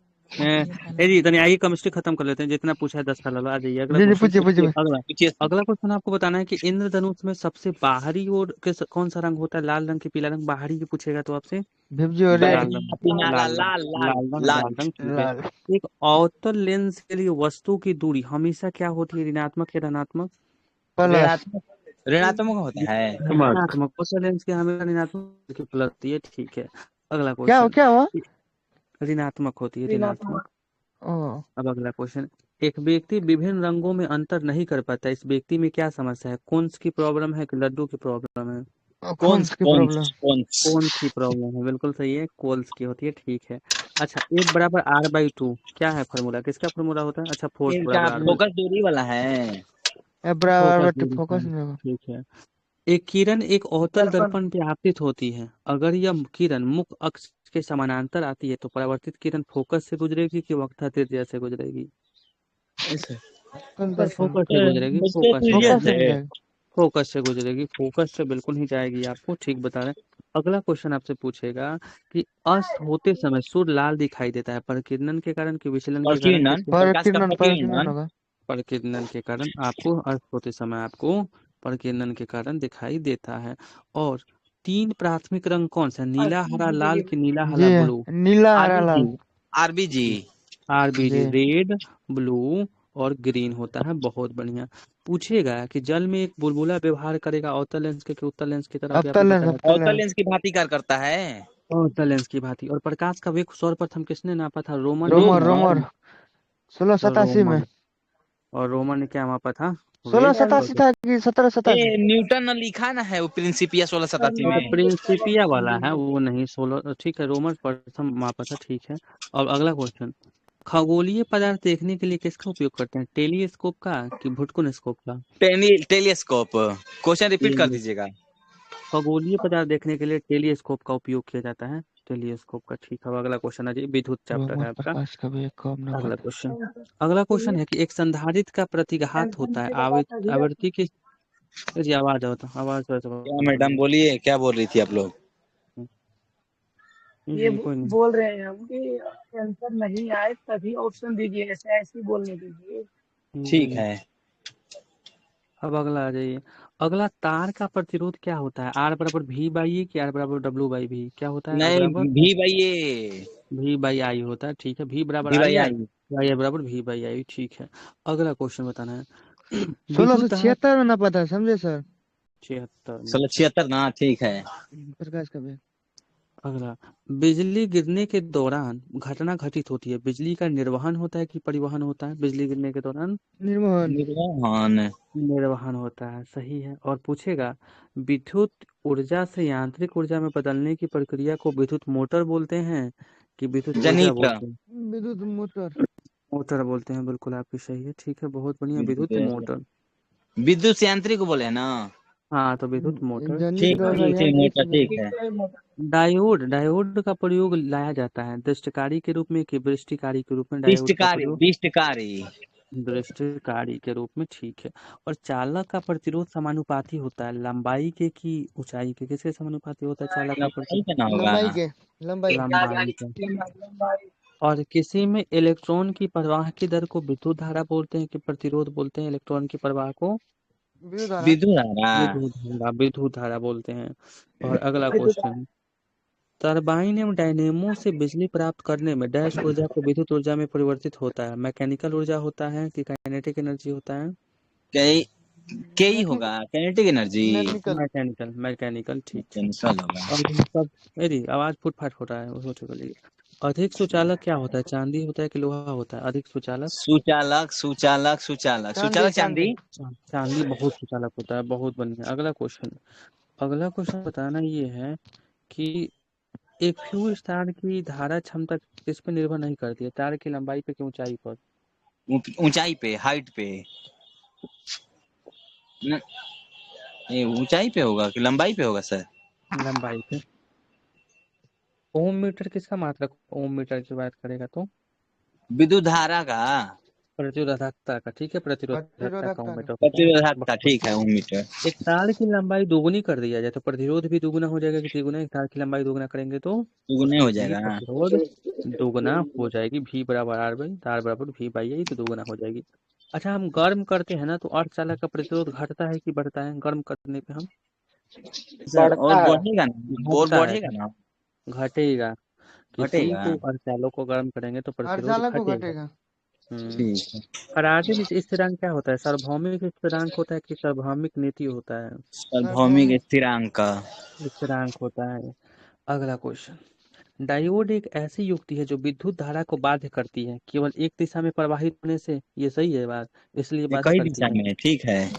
जी तनी आइए, केमिस्ट्री खत्म कर लेते हैं, जितना पूछा है 10 का लो, आ जाइए अगला जी जी, क्वेश्चन। पूछिए पूछिए। अगला पूछिए। अगला क्वेश्चन आपको बताना है कि इंद्रधनुष में सबसे बाहरी ओर कौन सा रंग होता है? लाल रंग की पीला रंग? बाहरी की पूछेगा तो आपसे भिवजी और लाल बैगनी, रंग। पीला, लाल रंग, लाल लाल लाल रंग, लाल लाल रंग, ठीक है। लाल। एक अवतल लेंस के लिए वस्तु की दूरी हमेशा क्या होती है? ऋणात्मक या धनात्मक? प्लस। ऋणात्मक, ऋणात्मक होता है। ऋणात्मक। अवतल लेंस की हमेशा ऋणात्मक की प्लस होती है, ठीक है। अगला क्या क्वेश्चन। हुआ? ऋणात्मक होती है, ऋणात्मक। ओ, अब अगला क्वेश्चन। एक व्यक्ति विभिन्न रंगों में अंतर नहीं कर पाता, इस व्यक्ति में क्या समस्या है? कौन की प्रॉब्लम है कि लड्डू की प्रॉब्लम है? कौन की प्रॉब्लम? कौन की प्रॉब्लम है, बिल्कुल सही है, कोल्स की होती है, ठीक है। अच्छा, 1 = R/2 क्या है फॉर्मूला? किसका फॉर्मूला होता है? अच्छा, फोर्स इनका बराबर R/2। फोकस दूरी वाला है। बराबर फोकस बेटे, दूरी का फोकस है, नहीं होगा। ठीक है। एक किरण एक अवतल दर्पण पे आपतित होती है, अगर यह किरण मुख्य अक्ष के समानांतर आती है तो परावर्तित किरण फोकस से गुजरेगी कि वक्रता त्रिज्या से गुजरेगी? फोकस से गुजरेगी, फोकस से फोकस गुजरेगी, नहीं जाएगा। फोकस से गुजरेगी, फोकस से बिल्कुल ही जाएगी आपको, ठीक बता रहे हैं। अगला क्वेश्चन आपसे पूछेगा कि अस्त होते समय सूर्य लाल दिखाई देता है, प्रकीर्णन के कारण कि विचलन के कारण? प्रकीर्णन, किसके? प्रकाश का पर किरण प्रकीर्णन। होगा। प्रकीर्णन के कारण आपको, अस्त होते समय आपको प्रकीर्णन के कारण दिखाई देता है। और 3 प्राथमिक रंग कौन सा? नीला, हरा, लाल कि नीला, जी, हरा, ब्लू? नीला हरा आरबीजी, लाल। आरबीजी। आरबीजी, जी, रेड, ब्लू और ग्रीन होता है, बहुत बढ़िया। पूछेगा कि जल में एक बुलबुला व्यवहार करेगा अवतल लेंस के कि उत्तल लेंस की तरह? अब भी आपको तलेंस, बताया अब था। अवतल तलेंस। लेंस की भांति कार्य करता है। अवतल लेंस की भांति। और प्रकाश का वेग सर्वप्रथम किसने नापा था? रोमन ने रोमर कि रोमन। रोमर 1687 में। रोमन। और रोमन ने क्या मापा था? वेग 1687 था कि 1787? न्यूटन ने लिखा ना है वो प्रिंसिपिया 1687 वो तो में। प्रिंसिपिया वाला है, वो नहीं 16, ठीक है, रोमन प्रथम मापा था, ठीक है। और अगला क्वेश्चन। खगोलीय पदार्थ देखने के लिए किसका उपयोग करते हैं? टेलीस्कोप का कि भुटकुन स्कोप का? टेलीस्कोप। क्वेश्चन रिपीट कर टेली दीजिएगा। खगोलीय पदार्थ देखने के लिए टेलीस्कोप का उपयोग किया जाता है, टेलीस्कोप का, ठीक है। अगला क्वेश्चन है जी, विद्युत चैप्टर रोमर है आपका। प्रकाश का भी एक कम न अगला घटे। क्वेश्चन। अगला क्वेश्चन है कि एक संधारित्र का प्रतिघात होता है आवृत्ति की। जी आवाज होता, आवाज क्या मैडम बोलिए, क्या बोल रही थी आप लोग? ये कोई नहीं। बोल रहे हैं हम कि आंसर नहीं आए तभी ऑप्शन दीजिए, ऐसे ऐसे बोलने दीजिए। ठीक है। अब अगला आ जाइए। अगला तार का प्रतिरोध क्या होता है? R = V/E कि R =W/V? क्या होता है? नहीं, भी भाई ये V/I होता है, ठीक है। V बराबर भी भाई IR, आई। I बराबर V/I, ठीक है। अगला क्वेश्चन बताना है। विद्युत धारा 1676 में ना पता, समझे सर? 76 में। 1676 ना, ठीक है। प्रकाश का भी। अगला, बिजली गिरने के दौरान घटना घटित होती है, बिजली का निर्वहन होता है कि परिवहन होता है? बिजली गिरने के दौरान निर्मोहन। निर्वहन। निर्वहन होता है, सही है। और पूछेगा, विद्युत ऊर्जा से यांत्रिक ऊर्जा में बदलने की प्रक्रिया को विद्युत मोटर बोलते हैं कि विद्युत ऊर्जा जनरेटर। बोलते हैं? विद्युत मोटर। मोटर बोलते हैं, बिल्कुल आपकी सही है, ठीक है, बहुत बढ़िया, विद्युत मोटर। विद्युत से यांत्रिक को बोले है ना। हाँ, तो विद्युत मोटर। जनित ठीक होगा ठीक ठीक, यांत्रिक मोटर ठीक नहीं। है। डायोड का प्रयोग लाया जाता है दृष्टकारी के रूप में कि वृष्टिकारी के रूप में? डायोड का पिष्टकारी प्रयोग पिष्टकारी। दृष्टिकारी के रूप में, ठीक है। और चालक का प्रतिरोध समानुपाती होता है लंबाई के कि ऊंचाई के? किसके समानुपाती होता है चालक का लंबाई प्रतिरोध? का ना होगा। लंबाई के। लंबाई। लंबाई का। और किसी में इलेक्ट्रॉन की प्रवाह की दर को विद्युत धारा बोलते हैं कि प्रतिरोध बोलते हैं? इलेक्ट्रॉन की प्रवाह को विद्युत धारा। विद्युत धारा। विद्युत धारा बोलते हैं। और अगला क्वेश्चन, टरबाइन एवं डायनेमो से बिजली प्राप्त करने में डैश ऊर्जा को विद्युत ऊर्जा में परिवर्तित होता है? मैकेनिकल ऊर्जा होता है कि काइनेटिक एनर्जी होता है? कई कई होगा काइनेटिक एनर्जी। मैकेनिकल। मैकेनिकल, ठीक है। कैंसल होगा। और इन सब, अरे आवाज फुट फाट हो रहा है, वो तो चलिए। अधिक सुचालक क्या होता है, चांदी होता है कि लोहा होता है? अधिक सुचालक सुचालक सुचालक सुचालक सुचालक चांदी। चांदी बहुत सुचालक होता है, बहुत बढ़िया। अगला क्वेश्चन बताना ये है कि एक फ्यूज तार की धारा क्षमता किस पे निर्भर नहीं करती है? तार की लंबाई पे कि ऊंचाई पर? ऊंचाई पे, हाइट पे। ये ऊंचाई पे होगा कि लंबाई पे होगा सर? लंबाई पे। ओम मीटर किसका मात्रक? ओम मीटर की बात करेगा तो विद्युत धारा का। प्रतिरोधकता का, ठीक है, प्रतिरोधकता का ओम मीटर होता है। प्रतिरोधकता, ठीक है, ओम मीटर। एक तार की लंबाई दोगुनी कर दिया जाए तो प्रतिरोध भी दोगुना हो जाएगा कि तिगुना? एक तार की लंबाई दोगुना करेंगे तो दुगुने हो भी जाएगा। प्रतिरोध दोगुना हो जाएगी। V बराबर R बाई, तार बराबर V बाई आई, तो दोगुना हो जाएगी। अच्छा, हम गर्म करते हैं ना तो अर्धचालक का प्रतिरोध घटता है कि बढ़ता है गर्म करने पे? हम और बढ़ता है। बढ़ेगा ना, और घटता है, बढ़ेगा ना। घटेगा। किसी घटेगा। को अर्धचालक को गर्म करेंगे तो प्रतिरोध अर्धचालक को घटेगा। घटेगा। ठीक है। परावर्तित स्थिरांक क्या होता है? सार्वभौमिक स्थिरांक होता है कि सार्वभौमिक नीति होता है? सार्वभौमिक स्थिरांक का। स्थिरांक होता है। अगला क्वेश्चन, डायोड एक ऐसी युक्ति है जो विद्युत धारा को बाध्य करती है केवल एक दिशा में प्रवाहित होने से, ये सही है बात? इसलिए ये बाध्य कई करती दिशा है। में, ठीक है।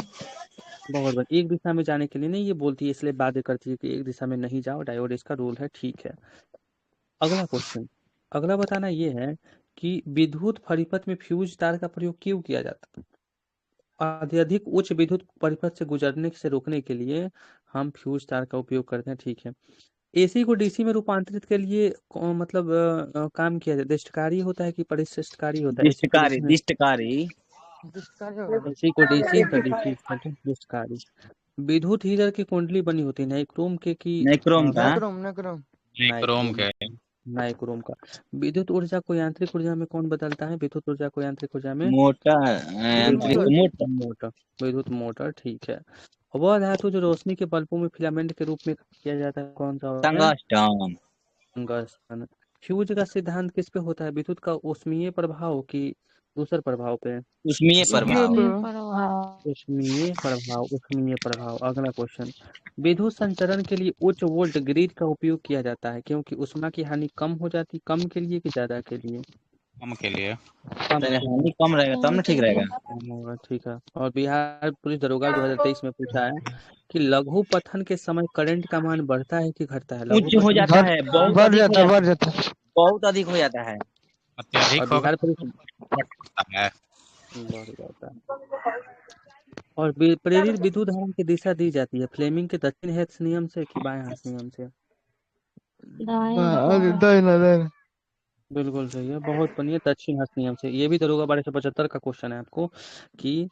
बहुत बढ़िया, एक दिशा में जाने के लिए नहीं, ये बोलती है इसलिए बाध्य करती है कि एक दिशा में नहीं जाओ, डायोड इसका रूल है, ठीक है। अगला क्वेश्चन, अगला बताना ये है कि विद्युत परिपथ में फ्यूज तार का प्रयोग क्यों किया जाता है? अत्यधिक उच्च विद्युत परिपथ से गुजरने से रोकने के लिए हम फ्यूज तार का उपयोग करते हैं, ठीक है। एसी को डीसी में रूपांतरित के लिए मतलब काम किया जाए, दृष्टकारी होता है कि परिशिष्टकारी होता है? एसी को दिष्टकारी डीसी में, दिष्टकारी। एसी को डीसी तो डीसी दृष्टकारी। विद्युत हीटर की कुंडली बनी होती है नाइक्रोम के की नाइक्रोम का। नाइक्रोम। नाइक्रोम। नाइक्रोम नाइक्रोम का। विद्युत ऊर्जा को यांत्रिक ऊर्जा में कौन बदलता है? विद्युत ऊर्जा को यांत्रिक ऊर्जा में मोटर यांत्रिक मोटर। मोटर, विद्युत मोटर, ठीक है। वह धातु जो रोशनी के बल्बों में फिलामेंट के रूप में किया जाता है कौन सा होता है? टंगस्टन। टंगस्टन। फ्यूज का सिद्धांत किस पे होता है? विद्युत का ऊष्मीय प्रभाव की दूसर प्रभाव पे? उष्मीय प्रभाव। ऊष्मीय प्रभाव। अगला क्वेश्चन, विद्युत संचरण के लिए उच्च वोल्ट ग्रिड का उपयोग किया जाता है क्योंकि ऊष्मा की हानि कम हो जाती, कम के लिए कि ज्यादा के लिए? कम के लिए। कम हानि कम रहेगा तब ना ठीक रहेगा। होगा, ठीक है। और बिहार पुलिस दरोगा 2023 में पूछा है कि लघु पथन के समय करंट का मान बढ़ता है कि घटता है? लघु उच्च हो पथन जाता है, बहुत बढ़ अधिक हो जाता है। जाता बढ़ है, जाता है। बहुत अधिक हो जाता है। अत्यधिक और होगा बिहार पुलिस बढ़ता है। बढ़ जाता है। और प्रेरित विद्युत धारा की दिशा दी जाती है फ्लेमिंग के दक्षिण हाथ नियम से कि बाएं हाथ नियम से? दाहिना। बिल्कुल सही है, बहुत बढ़िया, दक्षिण हाथ नियम से। ये भी दरोगा 1275 का क्वेश्चन है आपको कि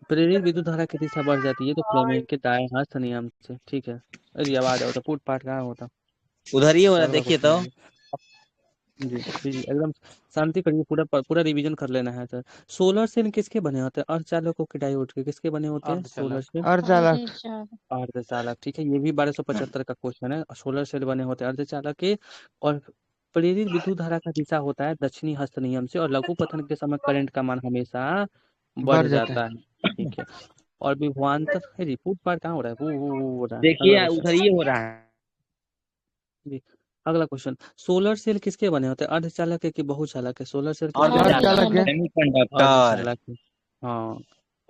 प्रेरित विद्युत धारा की दिशा बढ़ जाती है तो फ्लेमिंग के दाएं हाथ नियम से, ठीक है। अरे आवाज होता पूट पाट कहाँ होता। उधर ही हो रहा है, अगला देखिए तो। क्वेश्चन जी जी जी, एकदम शांति करिए, पूरा रिवीजन कर लेना है सर। सोलर सेल किसके बने होते हैं? अर्धचालकों के, डायोड के, किसके बने होते हैं सोलर सेल? अर्धचालक। अर्धचालक, ठीक है। ये भी 1275 का क्वेश्चन है। सोलर सेल बने होते हैं अर्धचालक के। और प्रेरित विद्युत धारा का दिशा होता है दक्षिणी हस्त नियम से। और लघु पतन के समय करंट का मान हमेशा बढ़ जाता है, ठीक है। और विभवांतर, रिपोर्ट पार कहाँ हो रहा है? वो हो रहा है। अगला देखिए क्वेश्चन उधर ही हो रहा है। जी, अगला क्वेश्चन, सोलर सेल किसके बने होते हैं? अर्धचालक है कि बहुचालक है? सोलर सेल किसके बने अर्धचालक होते है। हैं? सेमीकंडक्टर। अर्धचालक है। हाँ।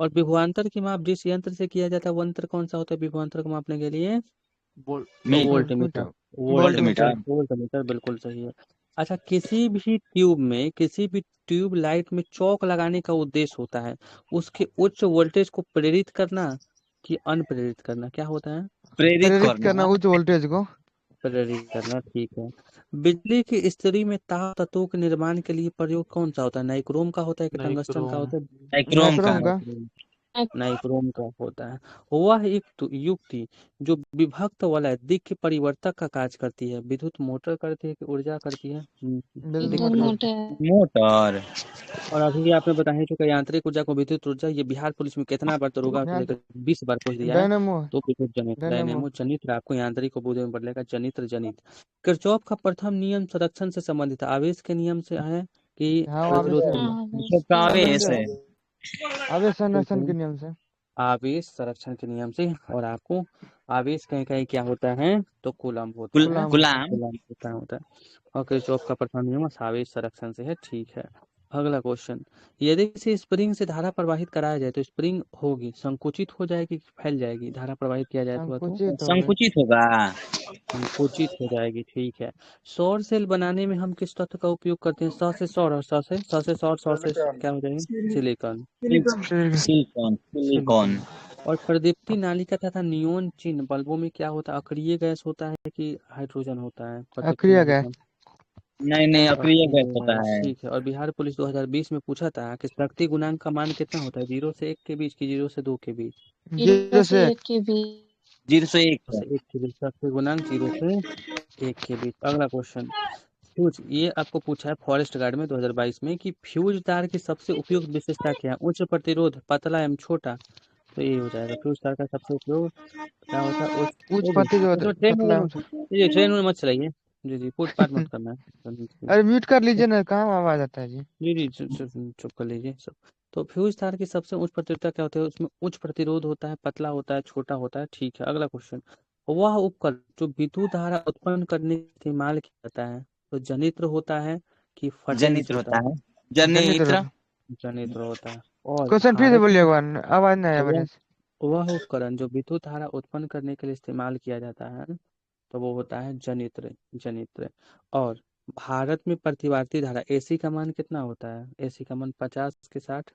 और विभवांतर की माप जिस यंत्र से किया जाता है वो यंत्र कौन सा होता है विभवांतर को मापने के लिए? Volt meter. Volt meter. Volt meter बिल्कुल सही है। अच्छा, किसी भी ट्यूब लाइट में चौक लगाने का उद्देश्य होता है उसके उच्च वोल्टेज को प्रेरित करना कि अनप्रेरित करना, क्या होता है? प्रेरित करना करना। उच्च वोल्टेज को। प्रेरित करना, ठीक है। बिजली की स्त्री में ताप तत्वों के निर्माण के लिए प्रयोग कौन सा होता है? नाइक्रोम का होता है कि टंगस्टन का होता है? नाइक्रोम का। नाइक्रोम का। नाइक्रोम का होता है। वह एक युक्ति जो विभक्त वलय दिक् परिवर्तक का कार्य करती है, विद्युत मोटर करती है कि ऊर्जा करती है? दिक् परिवर्तक। मोटर। और अभी आपने बताया चुका यांत्रिक ऊर्जा को विद्युत ऊर्जा, ये बिहार पुलिस में कितना बार दरोगा से लेकर 20 बार पूछ दिया है। डायनेमो। तो विद्युत जनित, डायनेमो जनित्र आपको यांत्रिक को बोलने में बदलेगा जनित्र जनित। किरचॉफ का प्रथम नियम संरक्षण से संबंधित है, आवेश के नियम से है कि हाँ, प्रतिरोध आवेश के से। नियम? आवेश है। आवेश संरक्षण के नियम से। आवेश संरक्षण के नियम से। और आपको आवेश कहीं कहीं क्या होता है तो कूलम होता है। गुलाम। कूलम होता है। और किरचॉफ का प्रथम नियम आवेश संरक्षण से है, ठीक है। अगला क्वेश्चन, यदि किसी स्प्रिंग से धारा प्रवाहित कराया जाए तो स्प्रिंग होगी संकुचित हो जाएगी कि फैल जाएगी? धारा प्रवाहित किया जाए तो संकुचित होगा। संकुचित हो जाएगी, ठीक है। सौर सेल बनाने में हम किस तत्व का उपयोग करते हैं? स से सौर और स से क्या हो जाएगी? सिलिकॉन। सिलिकॉन। और प्रदीप्ति नालिका तथा नियोन चिन्ह बल्बों में क्या होता है? अक्रिय गैस होता है कि हाइड्रोजन होता है? प्रदीप्ति अक्रिय गैस। नालिका नहीं अक्रिय गैस होता है। ठीक है। और बिहार पुलिस 2020 में पूछा था कि शक्ति गुणांक का मान कितना होता है? 0 से 1 के बीच की 0 से 2 के बीच? 0 से 1 0 से 1 1 के बीच शक्ति गुणांक 0 से 1 के बीच। अगला क्वेश्चन, फ्यूज, ये आपको पूछा है फॉरेस्ट गार्ड में 2022 में कि फ्यूज तार की सबसे उपयुक्त विशेषता क्या है? उच्च प्रतिरोध, पतला एवं छोटा? तो ये हो जाएगा फ्यूज तार का सबसे उपयोग क्या होता है? उच्च प्रतिरोध पतला। ट्रेन में मत चलाइए जी, पूछ पाठ मत करना है। अरे म्यूट कर लीजिए ना, कहाँ आवाज आता है जी। जी चुप कर लीजिए सब। तो फ्यूज तार की सबसे उच्च प्रतिरोधकता क्या होती है? उसमें उच्च प्रतिरोध होता है, पतला होता है, छोटा होता है, ठीक है। अगला क्वेश्चन, वह उपकरण जो विद्युत धारा उत्पन्न करने के इस्तेमाल किया जाता है तो जनित्र होता है कि फटेंस जनित्र होता है। जनित्र। जनित्र होता है। और क्वेश्चन फिर से बोलिए, आवाज नहीं आया मेरे से। वह उपकरण जो विद्युत धारा उत्पन्न करने के लिए इस्तेमाल किया जाता है तो वो होता है जनित्र। और भारत में प्रतिवर्ती धारा एसी का मान कितना होता है? एसी का मान 50 के 60?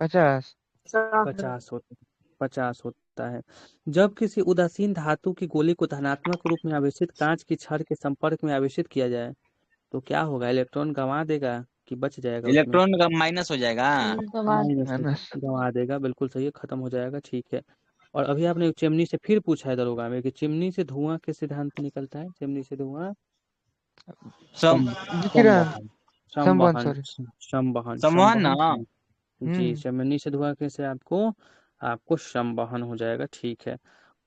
50। 50 होता है। जब किसी उदासीन धातु की गोली को धनात्मक रूप में आवेशित कांच की छड़ के संपर्क में आवेशित किया जाए तो क्या होगा? इलेक्ट्रॉन गंवा देगा कि बच जाएगा? इलेक्ट्रॉन का माइनस हो जाएगा। माइनस गंवा देगा, बिल्कुल सही है, खत्म हो जाएगा, ठीक है। और अभी आपने चिमनी से फिर पूछा है दरोगा में कि चिमनी से धुआं किस सिद्धांत पे निकलता है? चिमनी से धुआं संवहन ना। जी, चिमनी से धुआं कैसे आपको संवहन हो जाएगा, ठीक है।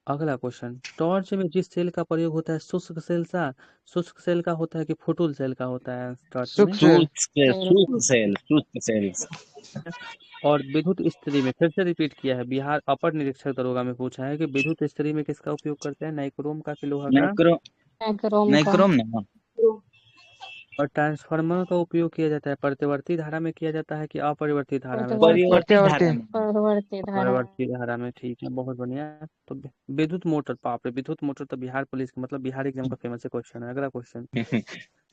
अगला क्वेश्चन, टॉर्च में जिस सेल का प्रयोग होता है शुष्क सेल का होता है कि फुटुल सेल का होता है टॉर्च में? शुष्क सेल। और विद्युत इस्त्री में फिर से रिपीट किया है, बिहार अपर निरीक्षक दरोगा में पूछा है कि विद्युत इस्त्री में किसका उपयोग करते हैं? नाइक्रोम का कि लोहा का? नाइक्रोम ना। और ट्रांसफार्मर का उपयोग किया जाता है प्रतिवर्ती धारा में किया जाता है कि अपरिवर्ती धारा में? परिवर्ती धारा में, ठीक है, बहुत बढ़िया। तो विद्युत मोटर, बाप रे, विद्युत मोटर तो बिहार पुलिस का मतलब बिहार एग्जाम का फेमस क्वेश्चन है। अगला क्वेश्चन,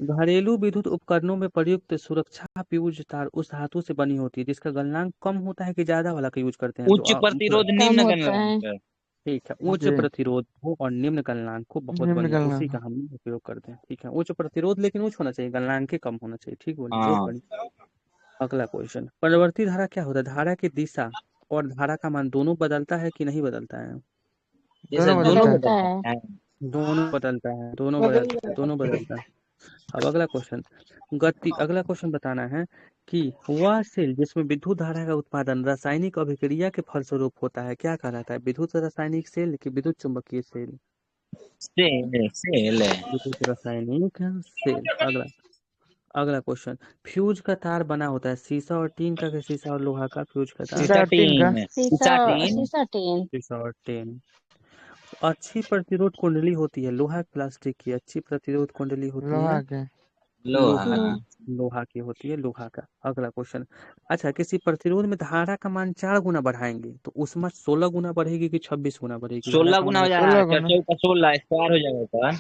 घरेलू विद्युत उपकरणों में प्रयुक्त सुरक्षा फ्यूज तार उस धातु से बनी होती है जिसका गलनांक कम होता है कि ज्यादा वाला का यूज करते हैं? उच्च प्रतिरोध निम्न गलनांक। ठीक है, उच्च प्रतिरोध हो और निम्न गलनांक को, बहुत बढ़िया, उसी का हम उपयोग करते हैं, ठीक है। उच्च प्रतिरोध लेकिन उच्च होना चाहिए, गलनांक के कम होना चाहिए, ठीक बोलिए, बहुत बढ़िया। अगला क्वेश्चन, परिवर्ती धारा क्या होता है? धारा की दिशा और धारा का मान दोनों बदलता है कि नहीं बदलता है? दोनों बदलता है। अब अगला क्वेश्चन बताना है कि वह सेल जिसमें विद्युत धारा का उत्पादन रासायनिक अभिक्रिया के फलस्वरूप होता है क्या कहलाता है? विद्युत रासायनिक सेल कि विद्युत चुंबकीय सेल? विद्युत रासायनिक सेल। अगला क्वेश्चन, फ्यूज का तार बना होता है शीशा और टीन का, शीशा और लोहा का? फ्यूज का तार टीन का। शीशा और टीन। अच्छी प्रतिरोध कुंडली होती है लोहा प्लास्टिक की अच्छी प्रतिरोध कुंडली होती लोहा है के। लोहा लोहा की होती है लोहा का। अगला क्वेश्चन। अच्छा किसी प्रतिरोध में धारा का मान 4 गुना बढ़ाएंगे तो उसमें 16 गुना बढ़ेगी कि 26 गुना बढ़ेगी? धारा 16 का मान गुना हो अगर जाएगा, 16 गुना। 4 का 16 स्क्वायर हो जाएगा ऊपर।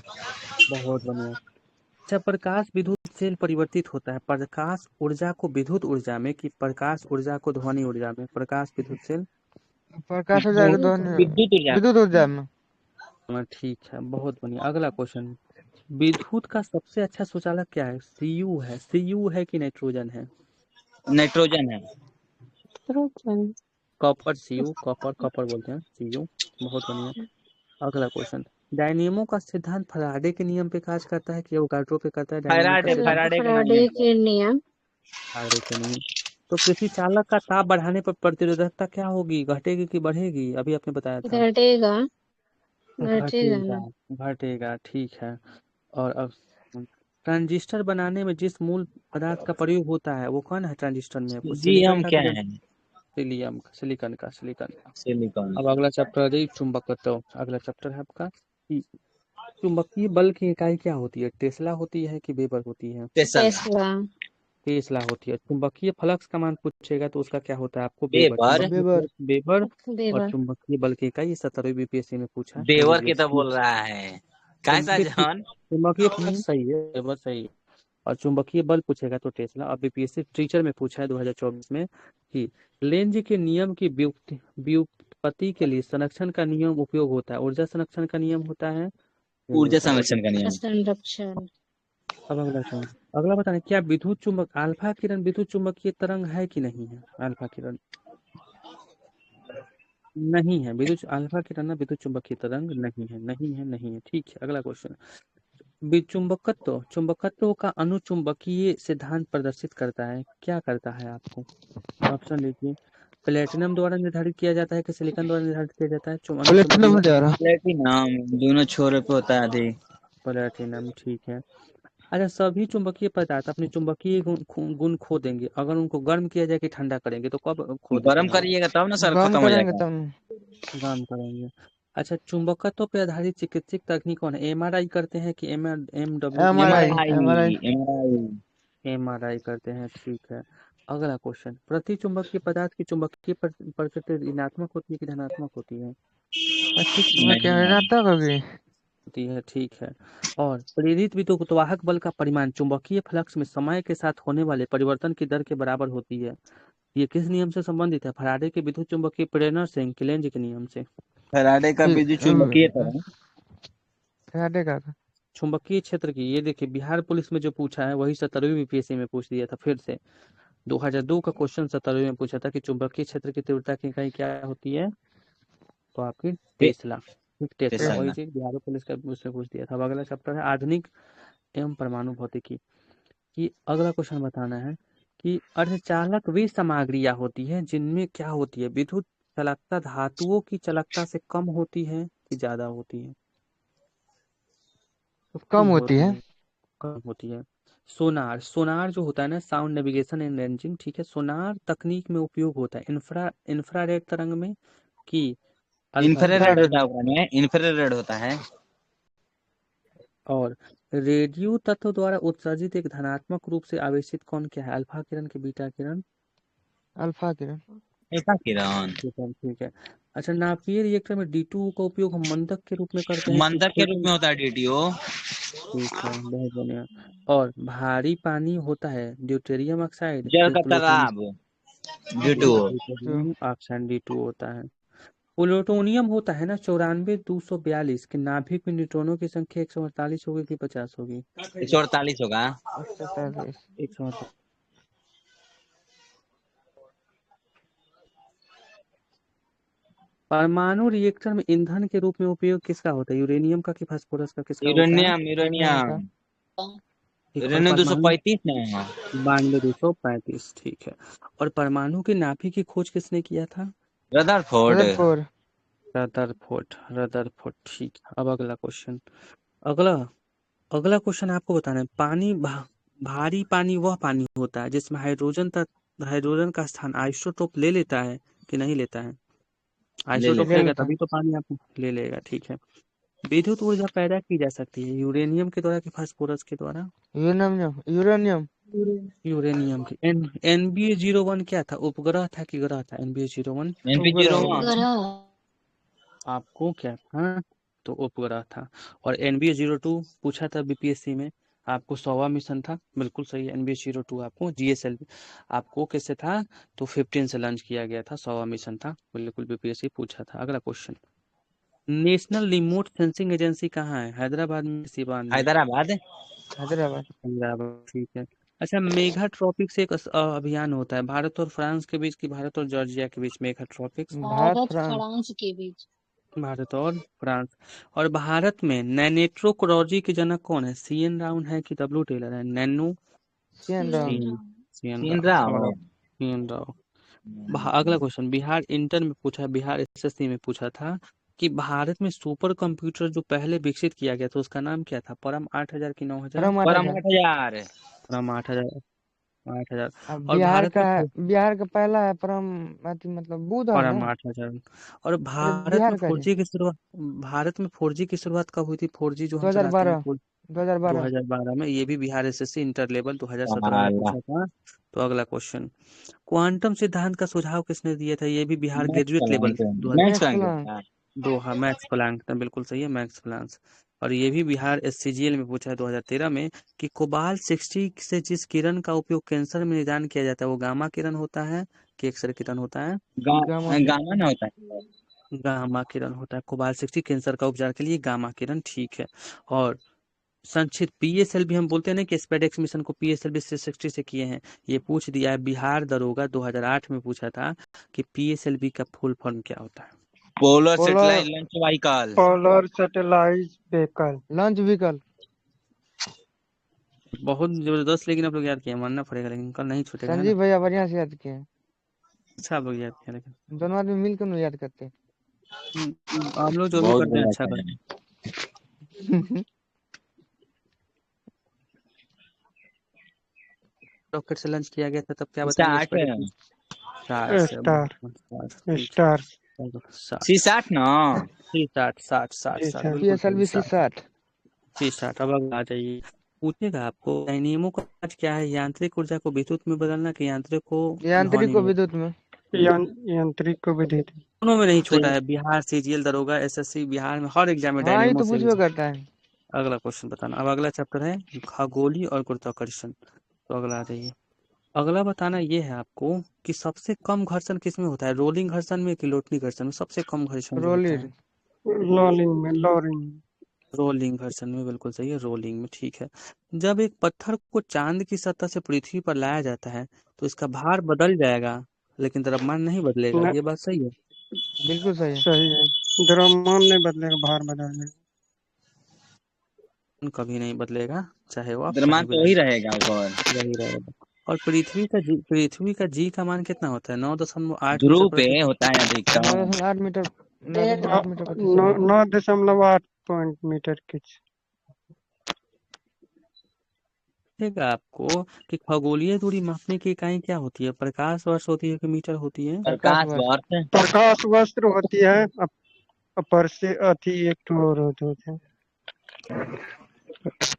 बहुत बढ़िया। अच्छा प्रकाश विद्युत सेल परिवर्तित होता है प्रकाश ऊर्जा को विद्युत ऊर्जा में कि प्रकाश ऊर्जा को ध्वनि ऊर्जा में? प्रकाश विद्युत सेल प्रकाश हो जाएगा ध्वनि विद्युत ऊर्जा। विद्युत ऊर्जा में। ठीक है बहुत बढ़िया। अगला क्वेश्चन। विद्युत का सबसे अच्छा सुचालक क्या है? सीयू है। सीयू है कि नाइट्रोजन है? नाइट्रोजन है। कॉपर सीयू कॉपर कॉपर बोलते हैं सीयू। बहुत बढ़िया। अगला क्वेश्चन। डायनेमो का सिद्धांत फैराडे के नियम पे कार्य करता है कि एवोगाड्रो पे करता है? डायनेमो का सिद्धांत फैराडे का फैराडे नियम। के नियम। फैराडे के नियम। तो किसी चालक का ताप बढ़ाने पर प्रतिरोधकता क्या होगी? घटेगी कि बढ़ेगी? अभी आपने बताया था घटेगा। घटेगा घटेगा। ना। घटेगा ठीक है। और अब ट्रांजिस्टर बनाने में जिस मूल पदार्थ का प्रयोग होता है वो कौन है? ट्रांजिस्टर में वो जी सिलिकॉन हम का क्या कि है? सिलियम सिलिकॉन का? सिलिकॉन का। सिलिकॉन। अब अगला चैप्टर है चुंबकत्व। अगला चैप्टर है आपका कि चुंबकीय बल की इकाई क्या होती है? टेस्ला होती है कि वेबर होती है? टेस्ला। टेस्ला होती है। चुंबकीय फ्लक्स का मान पूछेगा तो उसका क्या होता है आपको? वेबर। वेबर। चुंबकीय वेबर। Flux weber. और देवर। चुंबकीय बल की इकाई 17वीं बीपीएससी में पूछा है वेबर के एमबीबीएस। तो बोल रहा है। कैसा जॉन? चुंबकीय फ्लक्स सही है वेबर सही है। और चुंबकीय बल पूछेगा तो टेस्ला। अब बीपीएससी टीचर में पूछा है 2024 में कि लेंज के नियम की व्युत्पत्ति के लिए संरक्षण का नियम उपयोग होता है? ऊर्जा संरक्षण का नियम होता है? ऊर्जा संरक्षण का नियम। संरक्षण। अब अगला बताना क्या विद्युत चुंबक अल्फा किरण विद्युत चुंबकीय तरंग है कि नहीं है? अल्फा किरण नहीं है। विद्युत अल्फा किरण ना विद्युत चुंबकीय तरंग नहीं है नहीं है नहीं है। ठीक है। अगला क्वेश्चन। चुंबकत्व चुंबकत्व का अनुचुंबकीय सिद्धांत प्रदर्शित करता है क्या करता है आपको? ऑप्शन लिखिए। प्लेटिनम द्वारा निर्धारित किया जाता है कि सिलिकॉन द्वारा निर्धारित किया जाता है? प्लेटिनम अनुचुंबकीय हो जा रहा। प्लेटिनम दोनों छोरे पे होता है अधिक। प्लेटिनम ठीक है। अच्छा सभी चुंबकीय पदार्थ अपने चुंबकीय गुण खो देंगे अगर उनको गर्म किया जाए कि ठंडा करेंगे तो कब खो गरम देंगे? करिएगा तब ना सर गरम खत्म हो करेंगे जाएगा। तब। गर्म करेंगे। अच्छा चुंबकत्व पे आधारित चिकित्सक तकनीक कौन है? एमआरआई करते हैं कि एमडब्ल्यू एमआरआई। एमआरआई। एमआरआई करते हैं ठीक है। अगला क्वेश्चन। प्रति चुंबकीय पदार्थ की चुंबकीय प्रकृति ऋणात्मक होती है कि धनात्मक होती है? ठीक मैं क्या नहीं। ऋणात्मक होगी। होती है ठीक है। और प्रेरित विद्युतवाहक बल का परिमाण चुंबकीय फ्लक्स में समय के साथ होने वाले परिवर्तन की दर के बराबर होती है। ये किस नियम से संबंधित है? फैराडे के विद्युत चुंबकीय प्रेरणा से कि लेंज के नियम से? फैराडे का विद्युत चुंबकीय तरंग। फैराडे का। चुंबकीय क्षेत्र की ये देखिए बिहार पुलिस में जो पूछा है वही 17वीं बीपीएससी में पूछ दिया था फिर से। 2002 का क्वेश्चन 17वीं में पूछा था कि चुंबकीय क्षेत्र की तीव्रता की इकाई क्या होती है? तो आपकी टेस्ला। Tesla Tesla. वही चीज बिहार पुलिस का उसमें पूछ दिया था। अब अगला चैप्टर है आधुनिक एवं परमाणु भौतिकी की। अगला क्वेश्चन बताना है कि अर्धचालक वे सामग्रियां होती है जिनमें क्या होती है? विद्युत चालकता धातुओं की चालकता से कम होती है कि ज्यादा होती है? कम होती है। कम होती है। सोनार सोनार जो होता है ना साउंड नेविगेशन एंड रेंजिंग ठीक है। सोनार तकनीक में उपयोग होता है इंफ्रारेड तरंग में कि अल्फा रेड इंफ्रारेड इंफ्रारेड। होता है ऊपर में, इंफ्रारेड होता है। और रेडियो तत्व द्वारा उत्सर्जित एक धनात्मक रूप से आवेशित कौन क्या है? अल्फा किरण की बीटा किरण? अल्फा किरण। ऐसा किरण। ठीक है। अच्छा नाभिकीय रिएक्टर में D2 का उपयोग हम मंदक के रूप में करते हैं कि मंदक के रूप ठोस? में होता है डीटीओ। ठीक है बहुत बढ़िया। और भारी पानी होता है ड्यूटेरियम ऑक्साइड जल कि का तालाब डीटू। प्लूटोनियम ऑक्साइड D2 होता है। प्लूटोनियम होता है ना 94,242 कि नाभिक में न्यूट्रॉनों की संख्या 148 होगी कि 50 होगी? 148 होगा। 148। 148। परमाणु रिएक्टर में ईंधन के रूप में उपयोग किसका होता है? यूरेनियम का कि फास्फोरस का किसका होता है? Uranium uranium. ठीक। और यूरेनियम परमाणु 235 ना। 92,235 ठीक है। और परमाणु के नाभिक की खोज किसने किया था? रदरफोर्ड। रदरफोर्ड। रदरफोर्ड ठीक है। अब अगला क्वेश्चन। अगला अगला क्वेश्चन आपको बताना है पानी भारी पानी वह पानी होता है जिसमें हाइड्रोजन का स्थान आइसोटोप ले लेता है कि नहीं लेता है? आइसोटोप ले रहेगा लेता तभी हूँ। तो पानी आप ले लेगा। ठीक है। विद्युत ऊर्जा पैदा की जा सकती है यूरेनियम के द्वारा कि फास्फोरस के द्वारा? यूरेनियम यूरेनियम यूरेनियम की। NBA-01 क्या था, उपग्रह था कि ग्रह था? NBA-01 उपग्रह ग्रह आपको क्या था? तो उपग्रह था। और NBA-02 पूछा था बीपीएससी में, आपको 100वां मिशन था, बिल्कुल सही है। NBA-02 आपको GSLV आपको कैसे था? तो 15 से लॉन्च किया गया था, 100वां मिशन था, बिल्कुल बीपीएससी पूछा था। अगला question, national remote sensing agency कहाँ है? हैदराबाद में, सिवान में? हैदराबाद। हैदराबाद हैदराबाद, ठीक है। अच्छा, मेगा ट्रॉपिक्स एक अभियान होता है भारत और फ्रांस के बीच कि भारत और जॉर्जिया के बीच? Mega tropics Bharat Bharat France France के बीच। भारत और फ्रांस। और भारत में नैनेट्रोक्रोलॉजी के जनक कौन है? CN राव है कि W टेलर है? नैनो सीएन राव सीन CN तीन राव और राव। CN राव। अगला क्वेश्चन, बिहार इंटर में पूछा, बिहार SSC में पूछा था कि भारत में सुपर कंप्यूटर जो पहले विकसित किया गया था उसका नाम क्या था? परम 8000 की 9000? परम परम 8000। 8000। परम 8000, 8000। अब और भारत में बिहार का पहला है परम मतलब बुध है परम ना। 8000। और अरे भारत में बिहार का है 4G की शुरुआत, भारत में 4G की शुरुआत कब हुई थी? 4G जो हम चलाते हैं 2012 2012 2012 में। ये भी बिहार SSC इंटर लेवल 2017 में अल्लाह। पूछा था। तो अगला क्वेश्चन, क्वांटम सिद्धांत का सुझाव किसने दिया था? ये भी Bihar max graduate level Planck. 2000 max max Planck Planck. होता है। दो, हाँ, मैक्स प्लांक था, बिल्कुल सही है, मैक्स प्लांक। और ये भी बिहार SCGL में पूछा है 2013 में कि कोबाल 60 से जिस किरण का उपयोग कैंसर में निदान किया जाता है वो गामा किरण होता है कि एक्सरे किरण होता है? गामा गामा ना होता है। गामा किरण होता है। कोबाल 60 कैंसर का उपचार के लिए गामा किरण, ठीक है। और संक्षिप्त PSLV हम बोलते हैं ना कि स्पेडेक्स मिशन को PSLV 60 से किए हैं, ये पूछ दिया है। बिहार दरोगा 2008 में पूछा था कि PSLV का फुल फॉर्म क्या होता है? Polar polar satellite launch vehicle. Polar satellite vehicle. Launch vehicle. बहुत जबरदस्त, लेकिन आप लोग याद किए, मानना पड़ेगा, लेकिन कल नहीं छूटेगा, है ना? संजीव भैया बढ़िया से याद किए। अच्छा आप लोग याद किए, लेकिन दोनों आदमी मिलकर नहीं याद करते। हम लोग जो भी बहुत करते हैं अच्छा बढ़िया करते हैं। रॉकेट से लॉन्च किया गया था तब क्या बताएंगे? स्टार्ट। स्टार से, स्टार ठीक स्टार है। 60, C60 ना। 60, 60, 60, 60, बिल्कुल सही, PSLV 60, C60। 60। अब आ जाइए, पूछेगा आपको डायनेमो का आज क्या है? यांत्रिक ऊर्जा को विद्युत में बदलना कि यांत्रिक को यांत्रिक ध्वनि को में? विद्युत में। यांत्रिक को भी दे दी। दोनों में नहीं तो छोटा है। बिहार CGL दरोगा SSC बिहार में हर एग्जाम में हाँ ये डायनेमो तो से पूछबे करता है। अगला क्वेश्चन बताना। अब अगला चैप्टर है खगोलीय और गुरुत्वाकर्षण। तो अगला आ जाइए, अगला बताना ये है आपको कि सबसे कम घर्षण किसमें होता है? रोलिंग घर्षण में कि लोटनी घर्षण में? सबसे कम घर्षण जो होता रोलिर। है लॉरिंग रोलिंग घर्षण में, बिल्कुल सही है, रोलिंग में, ठीक है। जब एक पत्थर को चांद की सतह से पृथ्वी पर लाया जाता है तो इसका भार बदल जाएगा लेकिन द्रव्यमान नहीं बदलेगा, न, ये बात सही है? बिल्कुल सही है। सही है। द्रव्यमान नहीं बदलेगा, भार बदलेगा। कभी नहीं बदलेगा, चाहे वो आप द्रव्यमान कहीं भी तो वही रहे, रहेगा ऊपर। वही रहेगा। और पृथ्वी का G का मान कितना होता है? 9.8 मीटर ध्रुव पे प्रति होता है अधिकतम। 9.8 मीटर 9.8 मीटर प्रति सेकंड। 9.8 मीटर किच। देगा आपको कि खगोलीय दूरी मापने की इकाई क्या होती है? प्रकाश वर्ष होती है कि मीटर होती है? प्रकाश प्रकाश वर्ष। वर्ष। प्रकाश वस्त्र होती है। अपर से अति एक ठो और होते हैं।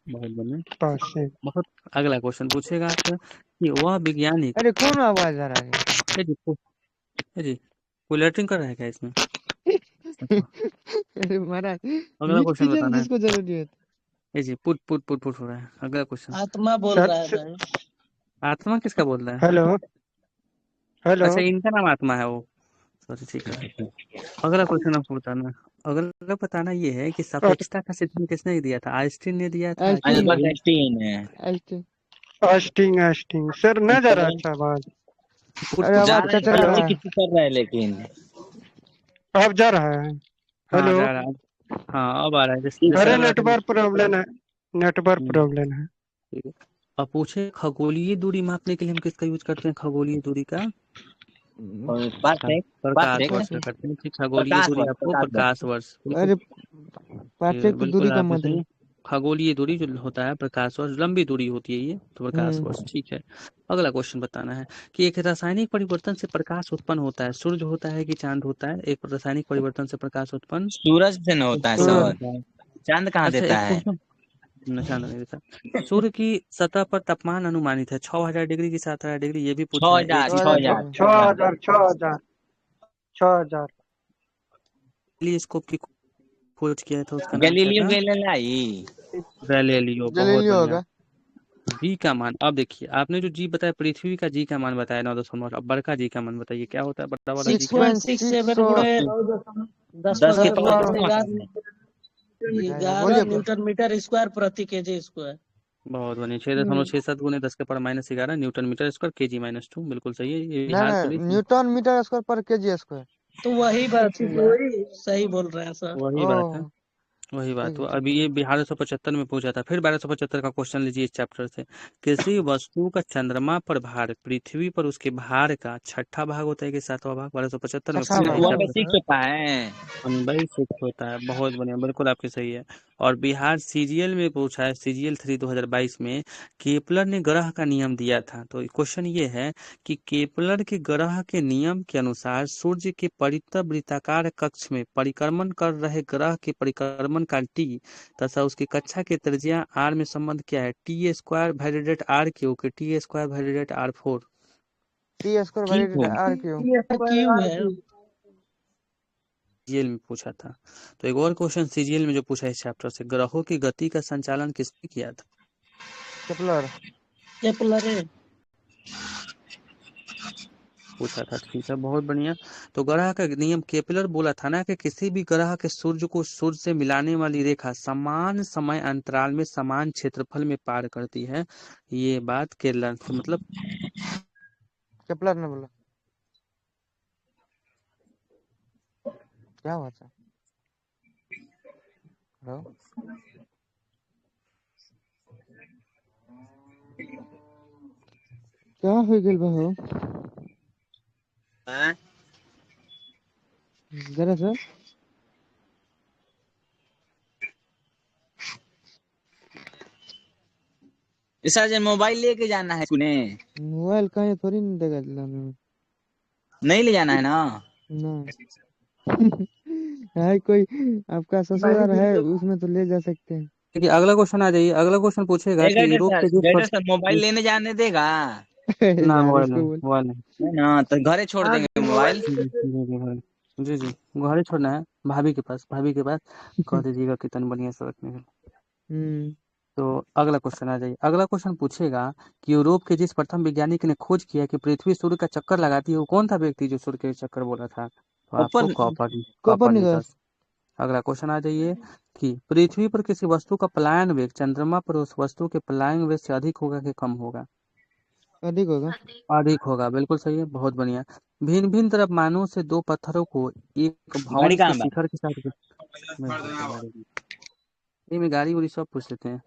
बहुत बढ़िया, पास से। बहुत। अगला क्वेश्चन पूछेगा आपसे कि वह वैज्ञानिक, अरे कौन आवाज आ रहा है? जी कोई लेटरिंग कर रहा है क्या इसमें? अच्छा, अरे महाराज अगला म्यूट क्वेश्चन कीजिए ना बताना है। जिसको जरूरी है। जी पुट पुट पुट पुट हो रहा है। अगला क्वेश्चन, आत्मा बोल सर रहा है भाई। आत्मा किसका बोल रहा है? Hello hello. अच्छा, इनका नाम आत्मा है वो, सॉरी, ठीक है। अगला क्वेश्चन आपको बताना, अगला बताना ये है कि सापेक्षता का सिद्धांत किसने दिया था? आइंस्टीन ने दिया था कि आइंस्टीन अल्बर्ट आइंस्टीन है। आइंस्टीन। आस्टिंग सर न जा रहा अच्छा आवाज। पुट अरे पुट जा आवाज रहा है, चचरा किसी रहा है। किसी कर रहा है लेकिन। अब जा रहा है। हाँ हेलो। जा रहा है, हाँ अब आ रहा है, जैसे अरे लग रहा था कि नेटवर्क प्रॉब्लम है। नेटवर्क प्रॉब्लम है। ठीक है। अब पूछे खगोलीय दूरी मापने के लिए हम किसका यूज करते हैं? खगोलीय दूरी का और परफेक्ट प्रकाश वर्ष का परफेक्ट। करते हैं। ठीक, खगोलीय प्रकाश दूरी वर्ष आपको प्रकाश वर्ष। प्रकाश वर्ष, बिल्कुल अरे परफेक्ट दूरी बिल्कुल का आपने सही, मतलब खगोलीय दूरी जो होता है प्रकाश वर्ष, लंबी दूरी होती है ये, तो प्रकाश वर्ष। ठीक है, अगला क्वेश्चन बताना है कि एक रासायनिक परिवर्तन से प्रकाश उत्पन्न होता है, सूरज होता है कि चांद होता है? एक रासायनिक परिवर्तन से प्रकाश उत्पन्न सूरज से न होता है सूर्य सर, होता है। चांद कहाँ अच्छा देता एक है। क्वेश्चन, चांद नहीं देता। सूर्य की सतह पर तापमान अनुमानित है 6000 डिग्री की 7000 डिग्री, ये भी पूछा है। एक 6000 छह हजार 6,000 टेलीस्कोप की खोज किया था, उसका नाम क्या गैलीलियो था? गैलीलाई। गैलीलियो। बहुत गैलीलियो बढ़िया। होगा। जी का मान, अब देखिए आपने जो जी बताया पृथ्वी का जी का मान बताया 9.8, अब बड़का जी का मान बताइए क्या होता है बड़ा वाला जी का? 6.6 गुणे 10 10 के पावर पावर माइनस 11 बोलिए न्यूटन मीटर स्क्वायर प्रति केजी स्क्वायर। बहुत बढ़िया। 6.67 गुने 10 के power -11 Newton metre square kg-2, बिल्कुल सही है। ये ना बिहार ना पुलिस न्यूटन मीटर स्क्वायर पर केजी स्क्वायर। तो वही बात हुआ, सही बोल रहे हैं सर। वही बात है, ओह वही बात ठीक हुआ। है ठीक अभी ये 1275 में पूछा था, फिर 1275 का क्वेश्चन लीजिए इस चैप्टर से। किसी वस्तु का चंद्रमा पर भार पृथ्वी पर उसके भार का छठा भाग होता है कि सातवां भाग? 1275 में छठा पूछा है इस भाग। चैप्टर। 1/6 होता है। 1/6 होता है, बहुत बढ़िया, बिल्कुल आपकी सही है। और बिहार सीजीएल में पूछा है, सीजीएल 3 2022 में केपलर ने ग्रह का नियम दिया था। तो क्वेश्चन ये है कि केपलर के ग्रह के नियम के अनुसार सूर्य के परितः वृत्ताकार कक्ष में परिक्रमण कर रहे ग्रह के परिक्रमण काल टी तथा उसकी कक्षा की त्रिज्या आर में संबंध क्या है? T²/R³ के T²/R4। टी स्क्वायर क्यों वैलिडेट आर क्यू। क्यों है। सीजीएल में पूछा था। तो एक और क्वेश्चन सीजीएल में जो पूछा है इस चैप्टर से, ग्रहों की गति का संचालन किसने किया था? केपलर। केपलर पूछा था, ठीक है, बहुत बढ़िया। तो ग्रह का नियम केपलर बोला था ना कि किसी भी ग्रह के सूर्य को सूर्य से मिलाने वाली रेखा समान समय अंतराल में समान क्षेत्रफल में पार करती है। ये बात केपलर मतलब केपलर ने बोला। क्या हुआ था? हेलो क्या हो गेल बा हो हैं? जरा सर। सर जो मोबाइल लेके जाना है तूने, मोबाइल कहीं थोड़ी नहीं देगा दिलाने नहीं ले जाना है ना। में। ना है कोई आपका ससुराल है उसमें तो ले जा सकते हैं। देखिए अगला क्वेश्चन आ जाइए। अगला क्वेश्चन पूछेगा कि यूरोप के जिस गाइडर सर मोबाइल लेने जाने देगा। ना यार मोबाइल इसको नहीं, बोल। मोबाइल नहीं। है ना, तो घरे छोड़ देंगे मोबाइल। जी जी, घर छोड़ना है भाभी के पास, भाभी के पास कह दीजिएगा कितन बढ़िया से रखने के लिए। तो अगला क्वेश्चन आ जाइए। अगला क्वेश्चन पूछेगा कि यूरोप के जिस प्रथम वैज्ञानिक ने खोज किया कि पृथ्वी सूर्य का चक्कर लगाती है, वो कौन था व्यक्ति जो सूर्य के चक्कर बोला था? तो आपको ऊपर कोपर्निकस। अगला क्वेश्चन आ जाइए कि पृथ्वी पर किसी वस्तु का पलायन वेग चंद्रमा पर उस वस्तु के पलायन वेग से अधिक होगा कि कम होगा? अधिक होगा। अधिक होगा, बिल्कुल सही है, बहुत बढ़िया। भिन्न भिन्न द्रव्यमानों से दो पत्थरों को एक गाड़ी भवन के कहाँ बा। शिखर के साथ ये में गाड़ी उड़ी सब पूछ लेते हैं।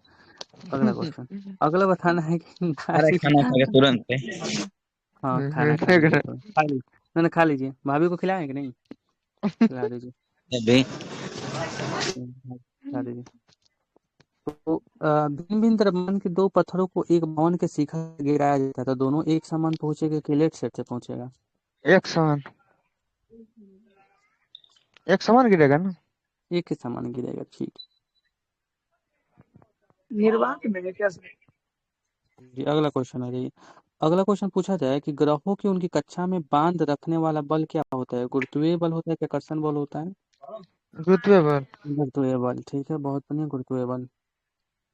अगला क्वेश्चन, अगला बताना है कि अरे गाड़ी खाना खा के तुरंत पे। हाँ खाना खा लीजिए, तो खा लीजिए, मैंने खा लीजिए। भाभी को खिलाएं कि नहीं? खिला दीजिए, अभी खिला दीजिए। तो भिन्न भिन्न द्रव्यमान के दो पत्थरों को एक भवन के शिखर से गिराया जाता है, तो दोनों एक समान पहुंचेगा कि लेट सेट से पहुंचेगा? एक समान गिरेगा ना। एक ही समान गिरेगा, ठीक। जी अगला क्वेश्चन आ जाइए। अगला क्वेश्चन पूछा जाए कि ग्रहों की उनकी कक्षा में बांध रखने वाला बल क्या होता है? गुरुत्वीय बल होता है कि आकर्षण बल होता है? गुरुत्वीय बल। गुरुत्वीय बल, ठीक है, बहुत बढ़िया, गुरुत्वीय बल।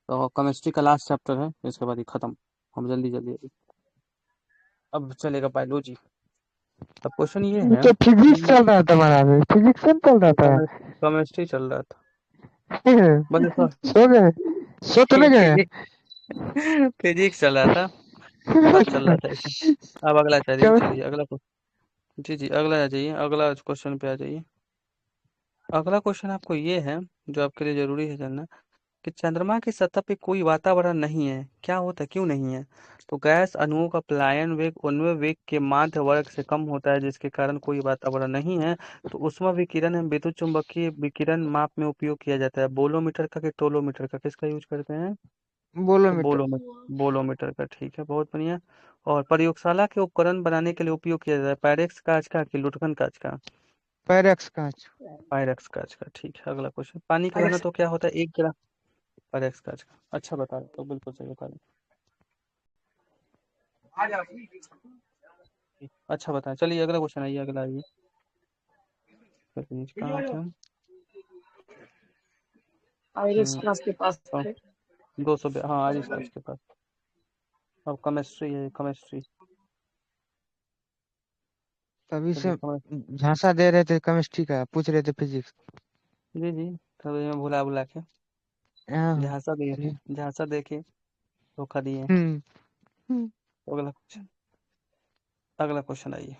तो केमिस्ट्री का लास्ट चैप्टर है, इसके बाद ही खत्म। हम जल्दी जल्दी अभी अब चलेगा बायोलॉजी। अब क्वेश्चन ये है, तो फिजिक्स चल रहा था हमारा, फिजिक्स चल रहा था। केमिस्ट्री चल रहा था, सो गए, सो तो नहीं गए। फिजिक्स चल रहा था, सब चल रहा था ऐसे। अब अगला चलिए, चलिए अगला जी जी अगला आ जाइए, अगला क्वेश्चन पे आ जाइए। अगला क्वेश्चन आपको ये है जो आपके लिए जरूरी है जानना कि चंद्रमा की सतह पे कोई वातावरण नहीं है, क्या होता है, क्यों नहीं है? तो गैस अणुओं का पलायन वेग उन्मेय वेग के माध्य वर्ग से कम होता है, जिसके कारण कोई वातावरण नहीं है। तो ऊष्मा विकिरण एवं विद्युत चुंबकीय विकिरण माप में उपयोग किया जाता है, बोलोमीटर का कि टोलोमीटर का, किसका यूज करते हैं? तो बोलोमीटर। बोलोमीटर का, ठीक है, बहुत बढ़िया। और प्रयोगशाला के उपकरण बनाने के लिए उपयोग किया जाता है, पायरेक्स कांच का कि लुटकन कांच का? पैरेक्स कांच। पायरेक्स कांच का, ठीक है। अगला क्वेश्चन, पानी का घनत्व तो क्या होता है 1 ग्राम? पायरेक्स कांच का, अच्छा बता रहे तो बिल्कुल सही बता रहे। अच्छा बताएं, चलिए अगला क्वेश्चन आइए, अगला आइए। कहाँ थे हम? के पास हाँ, 200, हाँ आरिस कांच के पास। अब केमिस्ट्री है, केमिस्ट्री। तभी चलिए से झांसा दे रहे थे केमिस्ट्री का, पूछ रहे थे फिजिक्स। जी जी, तभी मैं भुला बुला के हाँ। झांसा दिए, जी। झांसा दे के धोखा दिए। हम्म। हम्म। अगला क्वेश्चन, अगला क्वेश्चन आइए।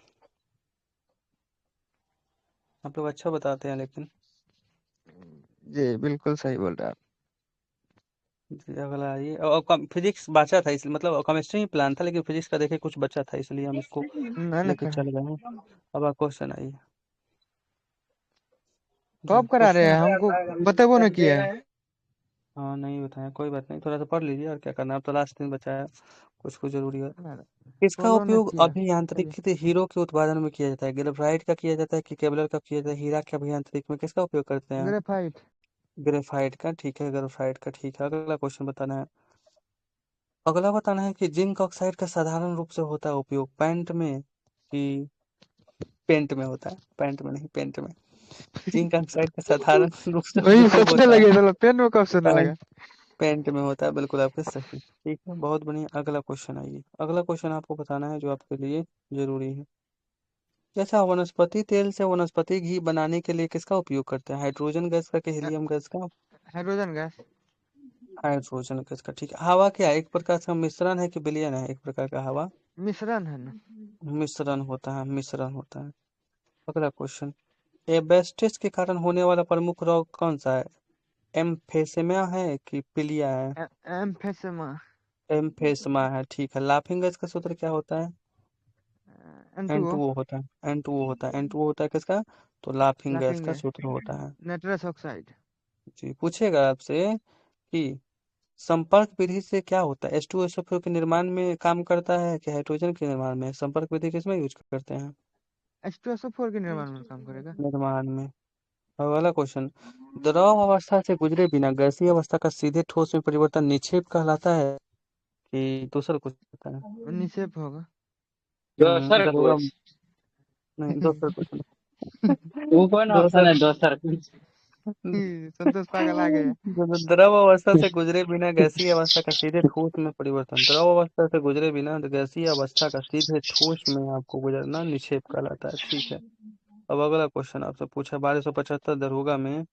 आप लोग अच्छा बताते हैं लेकिन। जी बिल्कुल सही बोल रहे हैं जी अगला आइए। और फिजिक्स बचा था, इसलिए मतलब केमिस्ट्री ही प्लान था, लेकिन फिजिक्स का देखे कुछ बचा था, इसलिए हम इसको आप। ना लेके करा। चल गए हैं। अब आप क्वेश्चन आइए। जी कब करा रहे क्वेश्चन। हैं, हमको बतेबो न किया है। हाँ नहीं बताया, कोई बात नहीं, थोड़ा सा पढ़ लीजिए, और क्या करना है, अब तो लास्ट दिन बचा है, कुछ कुछ जरूरी है। किसका फॉलो न उपयोग किया। अभियांत्रिकी हीरो के उत्पादन में किया जाता है, ग्रेफाइट का किया जाता है कि केबलर का किया जाता है, हीरा के अभियांत्रिकी में किसका उपयोग करते हैं? ग्रेफाइट। ग्रेफाइट का, ठीक है, ग्रेफाइट का, ठीक है। अगला क्वेश्चन बताना है, अगला बताना है कि जिंक ऑक्साइड का साधारण रूप से होता है उपयोग पेंट में कि पेंट में होता है? पेंट में नहीं, पेंट में। जिंक ऑक्साइड का साधारण रूप से वही उपयोग सोचने होता है लगे, चलो पेन में कब सोने लगा। पेंट, पेंट में होता है, बिल्कुल आपके सही, ठीक है, बहुत बढ़िया। अगला क्वेश्चन आइए, अगला क्वेश्चन आपको बताना है जो आपके लिए जरूरी है। जैसा वनस्पति तेल से वनस्पति घी बनाने के लिए किसका उपयोग करते हैं, हाइड्रोजन गैस का कि हीलियम गैस का? Hydrogen gas. हाइड्रोजन गैस का, ठीक है। हवा क्या एक प्रकार का मिश्रण है कि विलयन है एक प्रकार का हवा? मिश्रण है ना। मिश्रण होता है, मिश्रण होता है। अगला क्वेश्चन, एब्सिस्टस के कारण होने वाला प्रमुख रोग कौन सा है, एम्फेसिमा है कि पीलिया है? एम्फेसमा। एम्फेसिमा है, ठीक है। लाफिंग गैस का सूत्र क्या होता है? N2O। N2O होता है, N2O होता है, N2O होता है किसका? तो लाफिंग गैस लाफिंग का गैस। सूत्र होता है। Nitrous oxide. जी पूछेगा आपसे कि संपर्क विधि से क्या होता है, H2SO4 के निर्माण में काम करता है कि हाइड्रोजन के निर्माण में, संपर्क विधि किसमें यूज करते हैं? H2SO4 के निर्माण में काम करेगा। निर्माण में। अब अगला क्वेश्चन, द्रव अवस्था से गुजरे बिना गैसीय अवस्था का सीधे ठोस में परिवर्तन निक्षेप कहलाता है कि दूसरा कुछ होता है? निक्षेप होगा। दरोगा, नहीं दूसरा कुछ नहीं। वो कौन ऑप्शन दूसरा, है दोसर कुछ? संतोष पागल आ गया। द्रव अवस्था से गुजरे बिना गैसीय अवस्था का सीधे ठोस में परिवर्तन, द्रव अवस्था से गुजरे बिना गैसीय अवस्था का सीधे ठोस में आपको गुजरना निक्षेप कहलाता है, ठीक है। अब अगला क्वेश्चन आपसे पूछा 1275 दरोगा में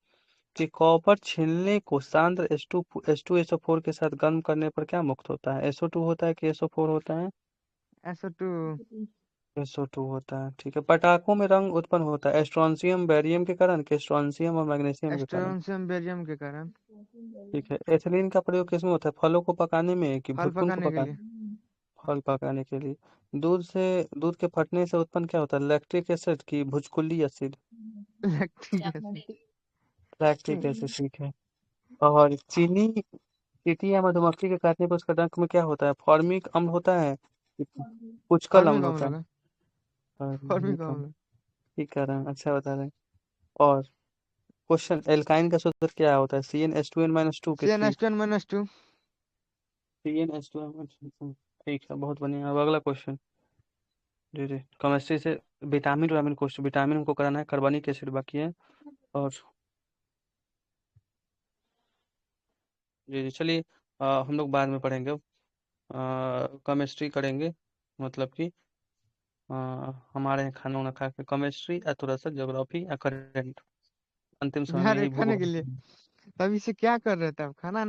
कि कॉपर छीलने को सांद्र H2SO4 के साथ गर्म करने पर क्या मुक्त होता है, SO2 होता है कि SO4 होता है? SO2। SO2 होता है, ठीक है। पटाखों में रंग उत्पन्न होता है स्ट्रोंशियम बैरियम के कारण कि स्ट्रोंशियम और मैग्नीशियम के कारण? स्ट्रोंशियम बेरियम के कारण। ठीक है। एथिलीन का प्रयोग किसमें होता है, फलों को पकाने में कि फल भुट्टुन को पकाने के पकाने? लिए। फल पकाने के लिए। दूध के फटने से उत्पन्न क्या होता है, लैक्टिक एसिड की भुजकुल्ली acid? Lactic acid. Lactic acid, ठीक है। और चीनी, चींटी या मधुमक्खी के काटने पर उसका डंक में क्या होता है, फॉर्मिक अम्ल होता है कि पुष्कल फॉर्मिक अम्ल अम्ल होता है? होगा। फॉर्मिक फॉर्मिक अम्ल, अम्ल। ठीक कर रहे हैं, अच्छा बता रहे हैं। और क्वेश्चन, एल्काइन का सूत्र क्या होता है, CnH2n-2 कि थ्री? CnH2n-2। CnH2n-2, ठीक है, बहुत बढ़िया। अब अगला क्वेश्चन, जी जी, केमिस्ट्री से विटामिन विटामिन क्वेश्चन, विटामिन हमको कराना है, कार्बनिक एसिड बाकी है। और जी जी चलिए, हम लोग बाद में पढ़ेंगे अब, केमिस्ट्री करेंगे, मतलब कि अ, हमारे यहाँ खाना वाना खा के केमिस्ट्री या थोड़ा सा ज्योग्राफी या करंट, अंतिम समय में जा रहे यही खाने के लिए। भूगोल। तभी से क्या कर रहे थे आप, खाना